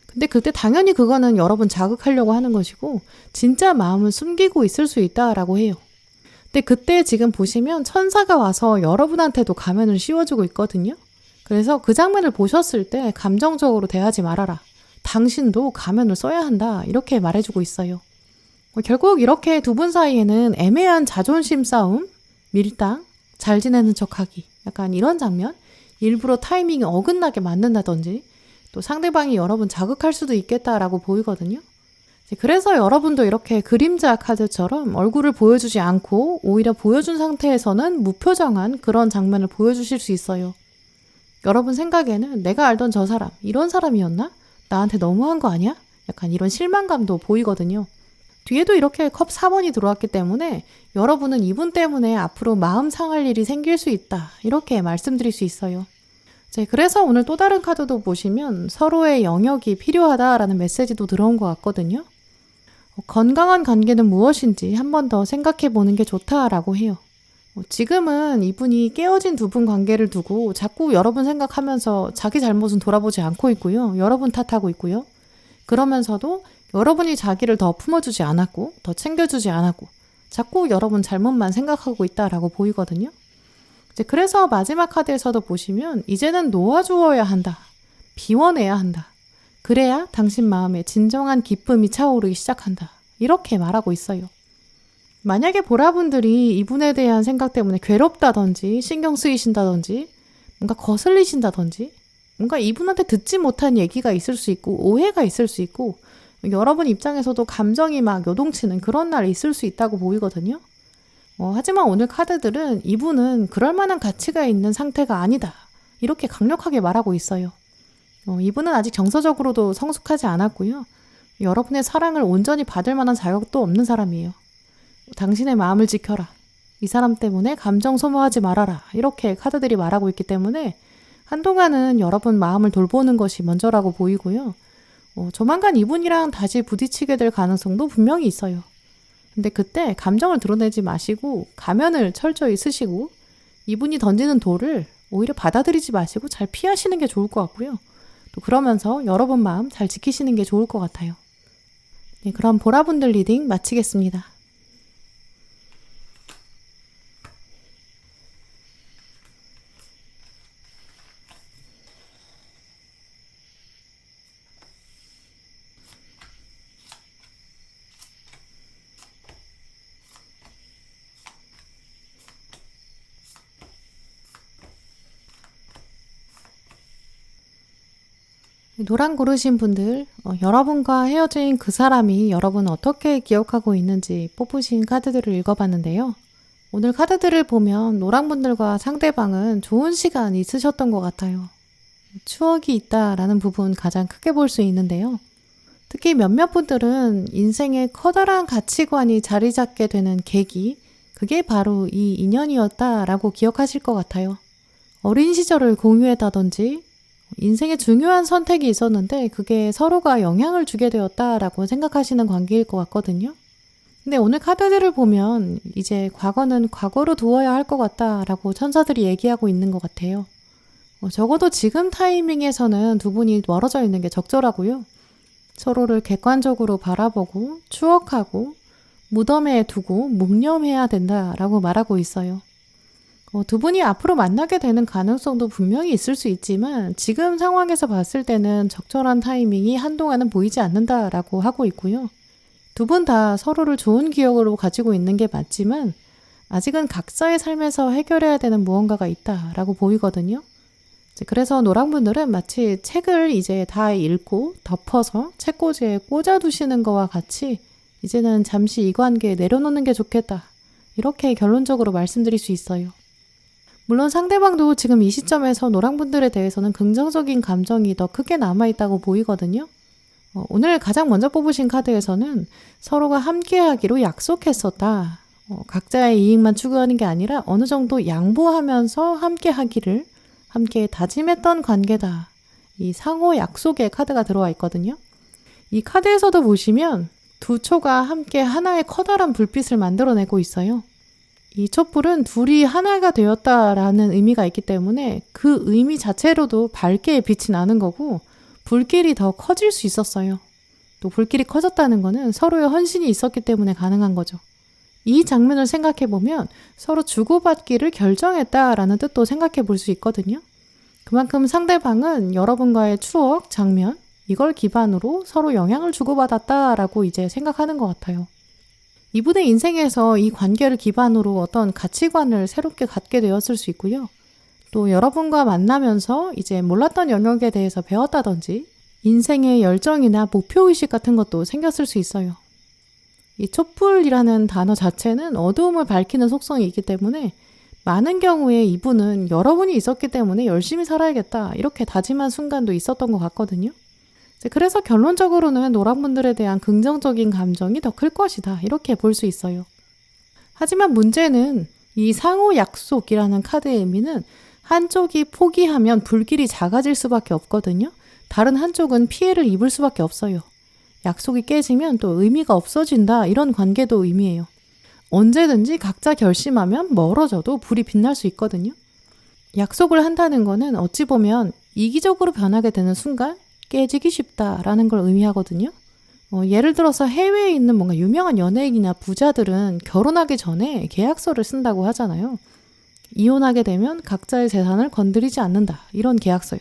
근데 그때 당연히 그거는 여러분 자극하려고 하는 것이고 진짜 마음을 숨기고 있을 수 있다라고 해요. 근데 그때 지금 보시면 천사가 와서 여러분한테도 가면을 씌워주고 있거든요. 그래서 그 장면을 보셨을 때 감정적으로 대하지 말아라. 당신도 가면을 써야 한다. 이렇게 말해주고 있어요. 결국 이렇게 두 분 사이에는 애매한 자존심 싸움, 밀당, 잘 지내는 척하기 약간 이런 장면, 일부러 타이밍이 어긋나게 만든다든지 또 상대방이 여러분 자극할 수도 있겠다라고 보이거든요. 그래서 여러분도 이렇게 그림자 카드처럼 얼굴을 보여주지 않고 오히려 보여준 상태에서는 무표정한 그런 장면을 보여주실 수 있어요. 여러분 생각에는 내가 알던 저 사람, 이런 사람이었나? 나한테 너무한 거 아니야? 약간 이런 실망감도 보이거든요. 뒤에도 이렇게 컵 4번이 들어왔기 때문에 여러분은 이분 때문에 앞으로 마음 상할 일이 생길 수 있다. 이렇게 말씀드릴 수 있어요. 그래서 오늘 또 다른 카드도 보시면 서로의 영역이 필요하다라는 메시지도 들어온 것 같거든요. 건강한 관계는 무엇인지 한 번 더 생각해 보는 게 좋다라고 해요. 지금은 이분이 깨어진 두 분 관계를 두고 자꾸 여러분 생각하면서 자기 잘못은 돌아보지 않고 있고요. 여러분 탓하고 있고요. 그러면서도 여러분이 자기를 더 품어주지 않았고 더 챙겨주지 않았고 자꾸 여러분 잘못만 생각하고 있다라고 보이거든요. 이제 그래서 마지막 카드에서도 보시면 이제는 놓아주어야 한다. 비워내야 한다. 그래야 당신 마음에 진정한 기쁨이 차오르기 시작한다. 이렇게 말하고 있어요. 만약에 보라분들이 이분에 대한 생각 때문에 괴롭다든지 신경 쓰이신다든지 뭔가 거슬리신다든지 뭔가 이분한테 듣지 못한 얘기가 있을 수 있고 오해가 있을 수 있고 여러분 입장에서도 감정이 막 요동치는 그런 날이 있을 수 있다고 보이거든요. 하지만 오늘 카드들은 이분은 그럴 만한 가치가 있는 상태가 아니다. 이렇게 강력하게 말하고 있어요. 이분은 아직 정서적으로도 성숙하지 않았고요. 여러분의 사랑을 온전히 받을 만한 자격도 없는 사람이에요. 당신의 마음을 지켜라. 이 사람 때문에 감정 소모하지 말아라. 이렇게 카드들이 말하고 있기 때문에 한동안은 여러분 마음을 돌보는 것이 먼저라고 보이고요. 조만간 이분이랑 다시 부딪히게 될 가능성도 분명히 있어요. 근데 그때 감정을 드러내지 마시고 가면을 철저히 쓰시고 이분이 던지는 돌을 오히려 받아들이지 마시고 잘 피하시는 게 좋을 것 같고요. 또 그러면서 여러분 마음 잘 지키시는 게 좋을 것 같아요. 네, 그럼 보라분들 리딩 마치겠습니다. 노란 고르신 분들, 여러분과 헤어진 그 사람이 여러분 어떻게 기억하고 있는지 뽑으신 카드들을 읽어봤는데요. 오늘 카드들을 보면 노란 분들과 상대방은 좋은 시간 있으셨던 것 같아요. 추억이 있다라는 부분 가장 크게 볼 수 있는데요. 특히 몇몇 분들은 인생에 커다란 가치관이 자리 잡게 되는 계기, 그게 바로 이 인연이었다라고 기억하실 것 같아요. 어린 시절을 공유했다든지 인생에 중요한 선택이 있었는데 그게 서로가 영향을 주게 되었다라고 생각하시는 관계일 것 같거든요. 근데 오늘 카드들을 보면 이제 과거는 과거로 두어야 할 것 같다라고 천사들이 얘기하고 있는 것 같아요. 적어도 지금 타이밍에서는 두 분이 멀어져 있는 게 적절하고요. 서로를 객관적으로 바라보고 추억하고 무덤에 두고 묵념해야 된다라고 말하고 있어요. 두 분이 앞으로 만나게 되는 가능성도 분명히 있을 수 있지만 지금 상황에서 봤을 때는 적절한 타이밍이 한동안은 보이지 않는다라고 하고 있고요. 두 분 다 서로를 좋은 기억으로 가지고 있는 게 맞지만 아직은 각자의 삶에서 해결해야 되는 무언가가 있다라고 보이거든요. 그래서 노랑분들은 마치 책을 이제 다 읽고 덮어서 책꽂이에 꽂아두시는 거와 같이 이제는 잠시 이 관계 내려놓는 게 좋겠다. 이렇게 결론적으로 말씀드릴 수 있어요. 물론 상대방도 지금 이 시점에서 노랑분들에 대해서는 긍정적인 감정이 더 크게 남아있다고 보이거든요. 오늘 가장 먼저 뽑으신 카드에서는 서로가 함께하기로 약속했었다. 각자의 이익만 추구하는 게 아니라 어느 정도 양보하면서 함께하기를 함께 다짐했던 관계다. 이 상호 약속의 카드가 들어와 있거든요. 이 카드에서도 보시면 두 초가 함께 하나의 커다란 불빛을 만들어내고 있어요. 이 촛불은 둘이 하나가 되었다라는 의미가 있기 때문에 그 의미 자체로도 밝게 빛이 나는 거고 불길이 더 커질 수 있었어요. 또 불길이 커졌다는 거는 서로의 헌신이 있었기 때문에 가능한 거죠. 이 장면을 생각해보면 서로 주고받기를 결정했다라는 뜻도 생각해 볼 수 있거든요. 그만큼 상대방은 여러분과의 추억, 장면, 이걸 기반으로 서로 영향을 주고받았다라고 이제 생각하는 것 같아요. 이분의 인생에서 이 관계를 기반으로 어떤 가치관을 새롭게 갖게 되었을 수 있고요. 또 여러분과 만나면서 이제 몰랐던 영역에 대해서 배웠다든지 인생의 열정이나 목표의식 같은 것도 생겼을 수 있어요. 이 촛불이라는 단어 자체는 어두움을 밝히는 속성이 있기 때문에 많은 경우에 이분은 여러분이 있었기 때문에 열심히 살아야겠다 이렇게 다짐한 순간도 있었던 것 같거든요. 그래서 결론적으로는 노랑분들에 대한 긍정적인 감정이 더 클 것이다 이렇게 볼 수 있어요. 하지만 문제는 이 상호 약속이라는 카드의 의미는 한쪽이 포기하면 불길이 작아질 수밖에 없거든요. 다른 한쪽은 피해를 입을 수밖에 없어요. 약속이 깨지면 또 의미가 없어진다 이런 관계도 의미해요. 언제든지 각자 결심하면 멀어져도 불이 빛날 수 있거든요. 약속을 한다는 거는 어찌 보면 이기적으로 변하게 되는 순간 깨지기 쉽다라는 걸 의미하거든요. 예를 들어서 해외에 있는 뭔가 유명한 연예인이나 부자들은 결혼하기 전에 계약서를 쓴다고 하잖아요. 이혼하게 되면 각자의 재산을 건드리지 않는다. 이런 계약서요.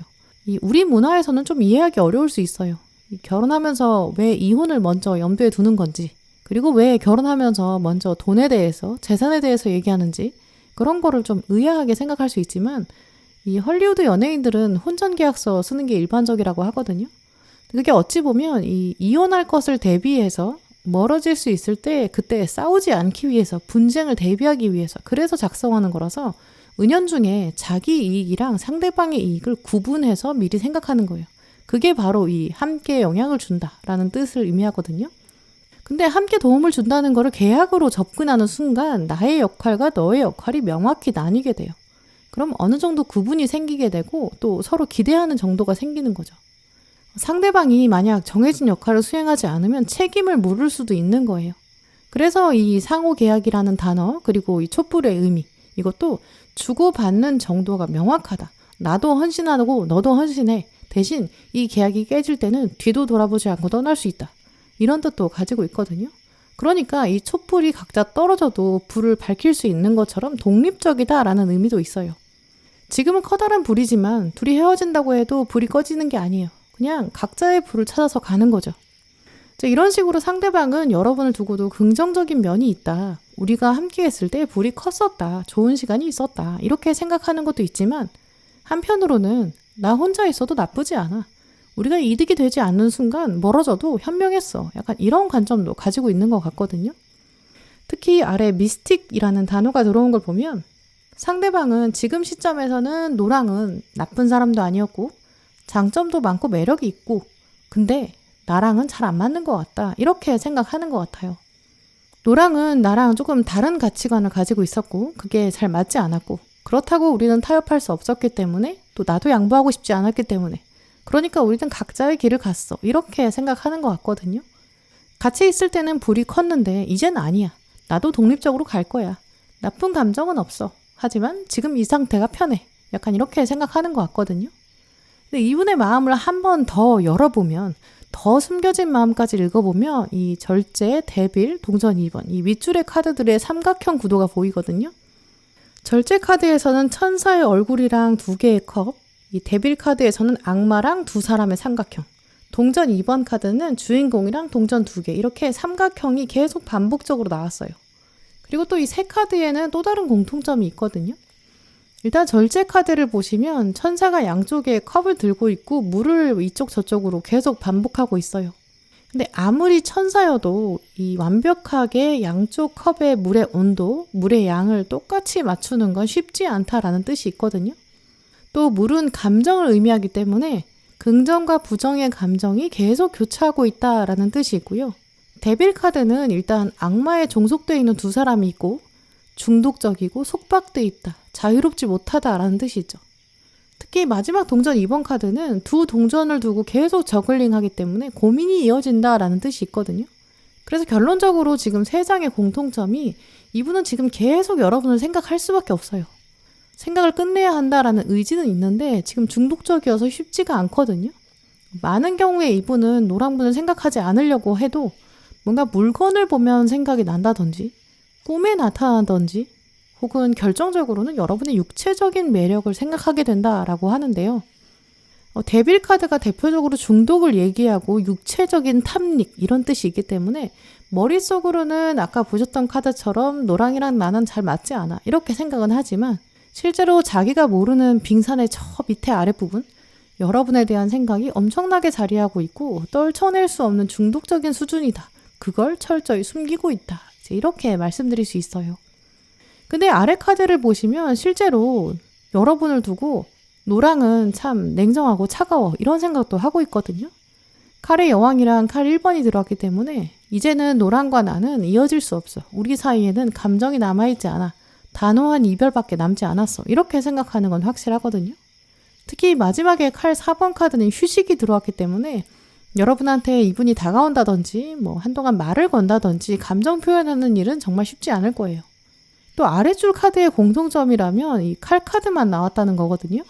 우리 문화에서는 좀 이해하기 어려울 수 있어요. 결혼하면서 왜 이혼을 먼저 염두에 두는 건지, 그리고 왜 결혼하면서 먼저 돈에 대해서, 재산에 대해서 얘기하는지, 그런 거를 좀 의아하게 생각할 수 있지만, 이 헐리우드 연예인들은 혼전 계약서 쓰는 게 일반적이라고 하거든요. 그게 어찌 보면 이혼할 것을 대비해서 멀어질 수 있을 때 그때 싸우지 않기 위해서, 분쟁을 대비하기 위해서, 그래서 작성하는 거라서 은연중에 자기 이익이랑 상대방의 이익을 구분해서 미리 생각하는 거예요. 그게 바로 이 함께 영향을 준다라는 뜻을 의미하거든요. 근데 함께 도움을 준다는 거를 계약으로 접근하는 순간 나의 역할과 너의 역할이 명확히 나뉘게 돼요. 그럼 어느 정도 구분이 생기게 되고 또 서로 기대하는 정도가 생기는 거죠. 상대방이 만약 정해진 역할을 수행하지 않으면 책임을 물을 수도 있는 거예요. 그래서 이 상호계약이라는 단어, 그리고 이 촛불의 의미, 이것도 주고받는 정도가 명확하다. 나도 헌신하고 너도 헌신해. 대신 이 계약이 깨질 때는 뒤도 돌아보지 않고 떠날 수 있다. 이런 뜻도 가지고 있거든요. 그러니까 이 촛불이 각자 떨어져도 불을 밝힐 수 있는 것처럼 독립적이다라는 의미도 있어요. 지금은 커다란 불이지만 둘이 헤어진다고 해도 불이 꺼지는 게 아니에요. 그냥 각자의 불을 찾아서 가는 거죠. 이런 식으로 상대방은 여러분을 두고도 긍정적인 면이 있다. 우리가 함께 했을 때 불이 컸었다. 좋은 시간이 있었다. 이렇게 생각하는 것도 있지만 한편으로는 나 혼자 있어도 나쁘지 않아. 우리가 이득이 되지 않는 순간 멀어져도 현명했어. 약간 이런 관점도 가지고 있는 것 같거든요. 특히 아래 미스틱이라는 단어가 들어온 걸 보면 상대방은 지금 시점에서는 노랑은 나쁜 사람도 아니었고 장점도 많고 매력이 있고 근데 나랑은 잘 안 맞는 것 같다. 이렇게 생각하는 것 같아요. 노랑은 나랑 조금 다른 가치관을 가지고 있었고 그게 잘 맞지 않았고 그렇다고 우리는 타협할 수 없었기 때문에 또 나도 양보하고 싶지 않았기 때문에 그러니까 우리는 각자의 길을 갔어. 이렇게 생각하는 것 같거든요. 같이 있을 때는 불이 컸는데 이젠 아니야. 나도 독립적으로 갈 거야. 나쁜 감정은 없어. 하지만 지금 이 상태가 편해. 약간 이렇게 생각하는 것 같거든요. 근데 이분의 마음을 한 번 더 열어보면 더 숨겨진 마음까지 읽어보면 이 절제, 데빌, 동전 2번 이 윗줄의 카드들의 삼각형 구도가 보이거든요. 절제 카드에서는 천사의 얼굴이랑 2개의 컵, 이 데빌 카드에서는 악마랑 2사람의 삼각형, 동전 2번 카드는 주인공이랑 동전 2개 이렇게 삼각형이 계속 반복적으로 나왔어요. 그리고 또 이 세 카드에는 또 다른 공통점이 있거든요. 일단 절제 카드를 보시면 천사가 양쪽에 컵을 들고 있고 물을 이쪽 저쪽으로 계속 반복하고 있어요. 근데 아무리 천사여도 이 완벽하게 양쪽 컵의 물의 온도, 물의 양을 똑같이 맞추는 건 쉽지 않다라는 뜻이 있거든요. 또 물은 감정을 의미하기 때문에 긍정과 부정의 감정이 계속 교차하고 있다라는 뜻이 있고요. 데빌 카드는 일단 악마에 종속되어 있는 2사람이 있고 중독적이고 속박돼 있다, 자유롭지 못하다라는 뜻이죠. 특히 마지막 동전 2번 카드는 2 동전을 두고 계속 저글링하기 때문에 고민이 이어진다라는 뜻이 있거든요. 그래서 결론적으로 지금 3장의 공통점이 이분은 지금 계속 여러분을 생각할 수밖에 없어요. 생각을 끝내야 한다라는 의지는 있는데 지금 중독적이어서 쉽지가 않거든요. 많은 경우에 이분은 노랑분을 생각하지 않으려고 해도 뭔가 물건을 보면 생각이 난다든지 꿈에 나타나던지 혹은 결정적으로는 여러분의 육체적인 매력을 생각하게 된다라고 하는데요. 데빌 카드가 대표적으로 중독을 얘기하고 육체적인 탐닉 이런 뜻이 있기 때문에 머릿속으로는 아까 보셨던 카드처럼 노랑이랑 나는 잘 맞지 않아 이렇게 생각은 하지만 실제로 자기가 모르는 빙산의 저 밑에 아랫부분 여러분에 대한 생각이 엄청나게 자리하고 있고 떨쳐낼 수 없는 중독적인 수준이다. 그걸 철저히 숨기고 있다. 이렇게 말씀드릴 수 있어요. 근데 아래 카드를 보시면 실제로 여러분을 두고 노랑은 참 냉정하고 차가워 이런 생각도 하고 있거든요. 칼의 여왕이랑 칼 1번이 들어왔기 때문에 이제는 노랑과 나는 이어질 수 없어. 우리 사이에는 감정이 남아있지 않아. 단호한 이별밖에 남지 않았어. 이렇게 생각하는 건 확실하거든요. 특히 마지막에 칼 4번 카드는 휴식이 들어왔기 때문에 여러분한테 이분이 다가온다든지 한동안 말을 건다든지 감정 표현하는 일은 정말 쉽지 않을 거예요. 또 아래줄 카드의 공통점이라면 이 칼 카드만 나왔다는 거거든요.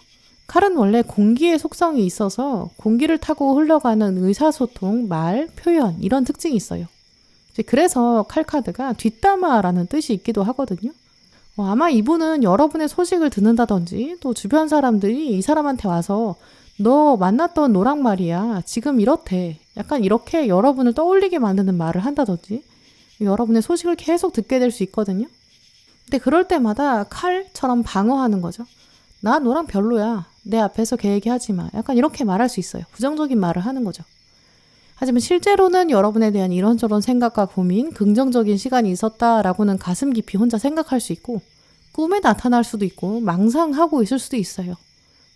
칼은 원래 공기의 속성이 있어서 공기를 타고 흘러가는 의사소통, 말, 표현 이런 특징이 있어요. 그래서 칼 카드가 뒷담화라는 뜻이 있기도 하거든요. 아마 이분은 여러분의 소식을 듣는다든지 또 주변 사람들이 이 사람한테 와서 너 만났던 노랑 말이야 지금 이렇대 약간 이렇게 여러분을 떠올리게 만드는 말을 한다든지 여러분의 소식을 계속 듣게 될 수 있거든요. 근데 그럴 때마다 칼처럼 방어하는 거죠. 나 너랑 별로야. 내 앞에서 걔 얘기하지 마. 약간 이렇게 말할 수 있어요. 부정적인 말을 하는 거죠. 하지만 실제로는 여러분에 대한 이런저런 생각과 고민, 긍정적인 시간이 있었다라고는 가슴 깊이 혼자 생각할 수 있고 꿈에 나타날 수도 있고 망상하고 있을 수도 있어요.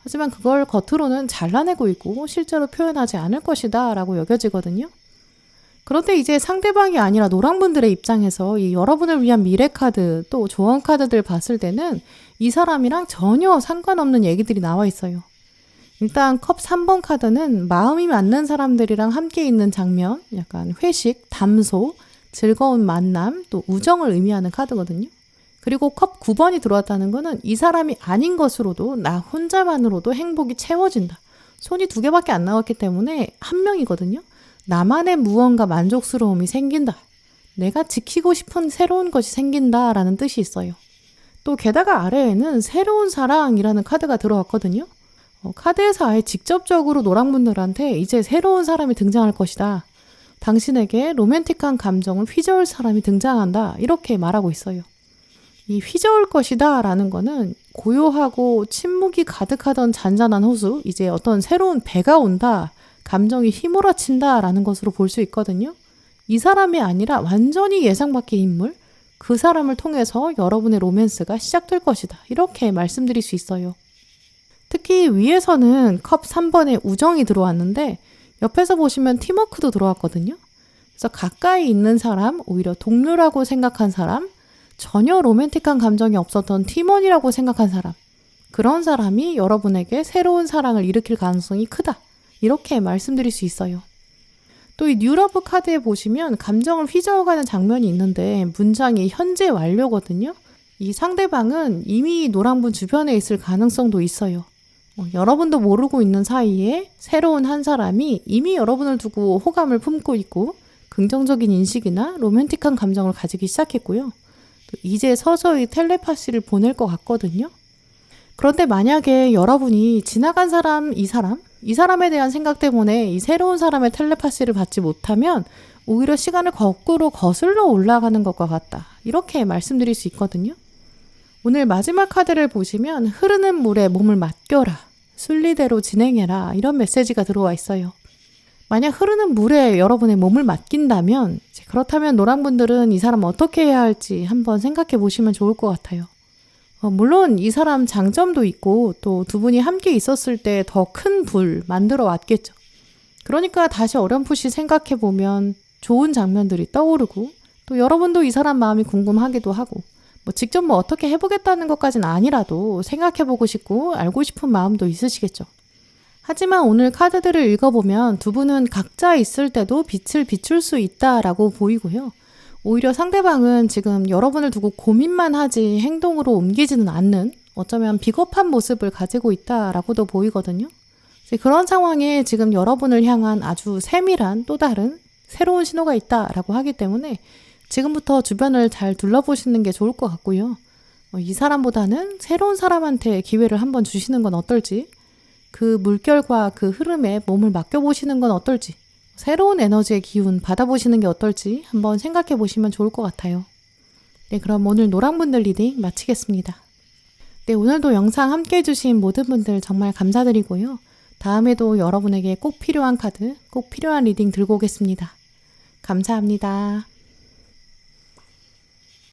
하지만 그걸 겉으로는 잘라내고 있고 실제로 표현하지 않을 것이다 라고 여겨지거든요. 그런데 이제 상대방이 아니라 노랑분들의 입장에서 이 여러분을 위한 미래 카드 또 조언 카드들 봤을 때는 이 사람이랑 전혀 상관없는 얘기들이 나와 있어요. 일단 컵 3번 카드는 마음이 맞는 사람들이랑 함께 있는 장면, 약간 회식, 담소, 즐거운 만남, 또 우정을 의미하는 카드거든요. 그리고 컵 9번이 들어왔다는 거는 이 사람이 아닌 것으로도 나 혼자만으로도 행복이 채워진다. 손이 2개밖에 안 나왔기 때문에 한 명이거든요. 나만의 무언가 만족스러움이 생긴다. 내가 지키고 싶은 새로운 것이 생긴다라는 뜻이 있어요. 또 게다가 아래에는 새로운 사랑이라는 카드가 들어왔거든요. 카드에서 아예 직접적으로 노랑분들한테 이제 새로운 사람이 등장할 것이다. 당신에게 로맨틱한 감정을 휘저을 사람이 등장한다. 이렇게 말하고 있어요. 이 휘저을 것이다 라는 거는 고요하고 침묵이 가득하던 잔잔한 호수, 이제 어떤 새로운 배가 온다. 감정이 휘몰아친다 라는 것으로 볼 수 있거든요. 이 사람이 아니라 완전히 예상 밖의 인물, 그 사람을 통해서 여러분의 로맨스가 시작될 것이다. 이렇게 말씀드릴 수 있어요. 특히 위에서는 컵 3번에 우정이 들어왔는데 옆에서 보시면 팀워크도 들어왔거든요. 그래서 가까이 있는 사람, 오히려 동료라고 생각한 사람, 전혀 로맨틱한 감정이 없었던 팀원이라고 생각한 사람, 그런 사람이 여러분에게 새로운 사랑을 일으킬 가능성이 크다. 이렇게 말씀드릴 수 있어요. 또 이 뉴러브 카드에 보시면 감정을 휘저어가는 장면이 있는데 문장이 현재 완료거든요. 이 상대방은 이미 노랑분 주변에 있을 가능성도 있어요. 여러분도 모르고 있는 사이에 새로운 한 사람이 이미 여러분을 두고 호감을 품고 있고 긍정적인 인식이나 로맨틱한 감정을 가지기 시작했고요. 또 이제 서서히 텔레파시를 보낼 것 같거든요. 그런데 만약에 여러분이 지나간 사람, 이 사람에 대한 생각 때문에 이 새로운 사람의 텔레파시를 받지 못하면 오히려 시간을 거꾸로 거슬러 올라가는 것과 같다. 이렇게 말씀드릴 수 있거든요. 오늘 마지막 카드를 보시면 흐르는 물에 몸을 맡겨라. 순리대로 진행해라. 이런 메시지가 들어와 있어요. 만약 흐르는 물에 여러분의 몸을 맡긴다면 그렇다면 노랑분들은 이 사람 어떻게 해야 할지 한번 생각해 보시면 좋을 것 같아요. 물론 이 사람 장점도 있고 또 두 분이 함께 있었을 때 더 큰 불 만들어 왔겠죠. 그러니까 다시 어렴풋이 생각해 보면 좋은 장면들이 떠오르고 또 여러분도 이 사람 마음이 궁금하기도 하고 직접 어떻게 해보겠다는 것까지는 아니라도 생각해 보고 싶고 알고 싶은 마음도 있으시겠죠. 하지만 오늘 카드들을 읽어보면 두 분은 각자 있을 때도 빛을 비출 수 있다라고 보이고요. 오히려 상대방은 지금 여러분을 두고 고민만 하지 행동으로 옮기지는 않는 어쩌면 비겁한 모습을 가지고 있다라고도 보이거든요. 그런 상황에 지금 여러분을 향한 아주 세밀한 또 다른 새로운 신호가 있다라고 하기 때문에 지금부터 주변을 잘 둘러보시는 게 좋을 것 같고요. 이 사람보다는 새로운 사람한테 기회를 한번 주시는 건 어떨지, 그 물결과 그 흐름에 몸을 맡겨보시는 건 어떨지, 새로운 에너지의 기운 받아보시는 게 어떨지 한번 생각해 보시면 좋을 것 같아요. 네, 그럼 오늘 노랑분들 리딩 마치겠습니다. 네, 오늘도 영상 함께 해주신 모든 분들 정말 감사드리고요. 다음에도 여러분에게 꼭 필요한 카드, 꼭 필요한 리딩 들고 오겠습니다. 감사합니다.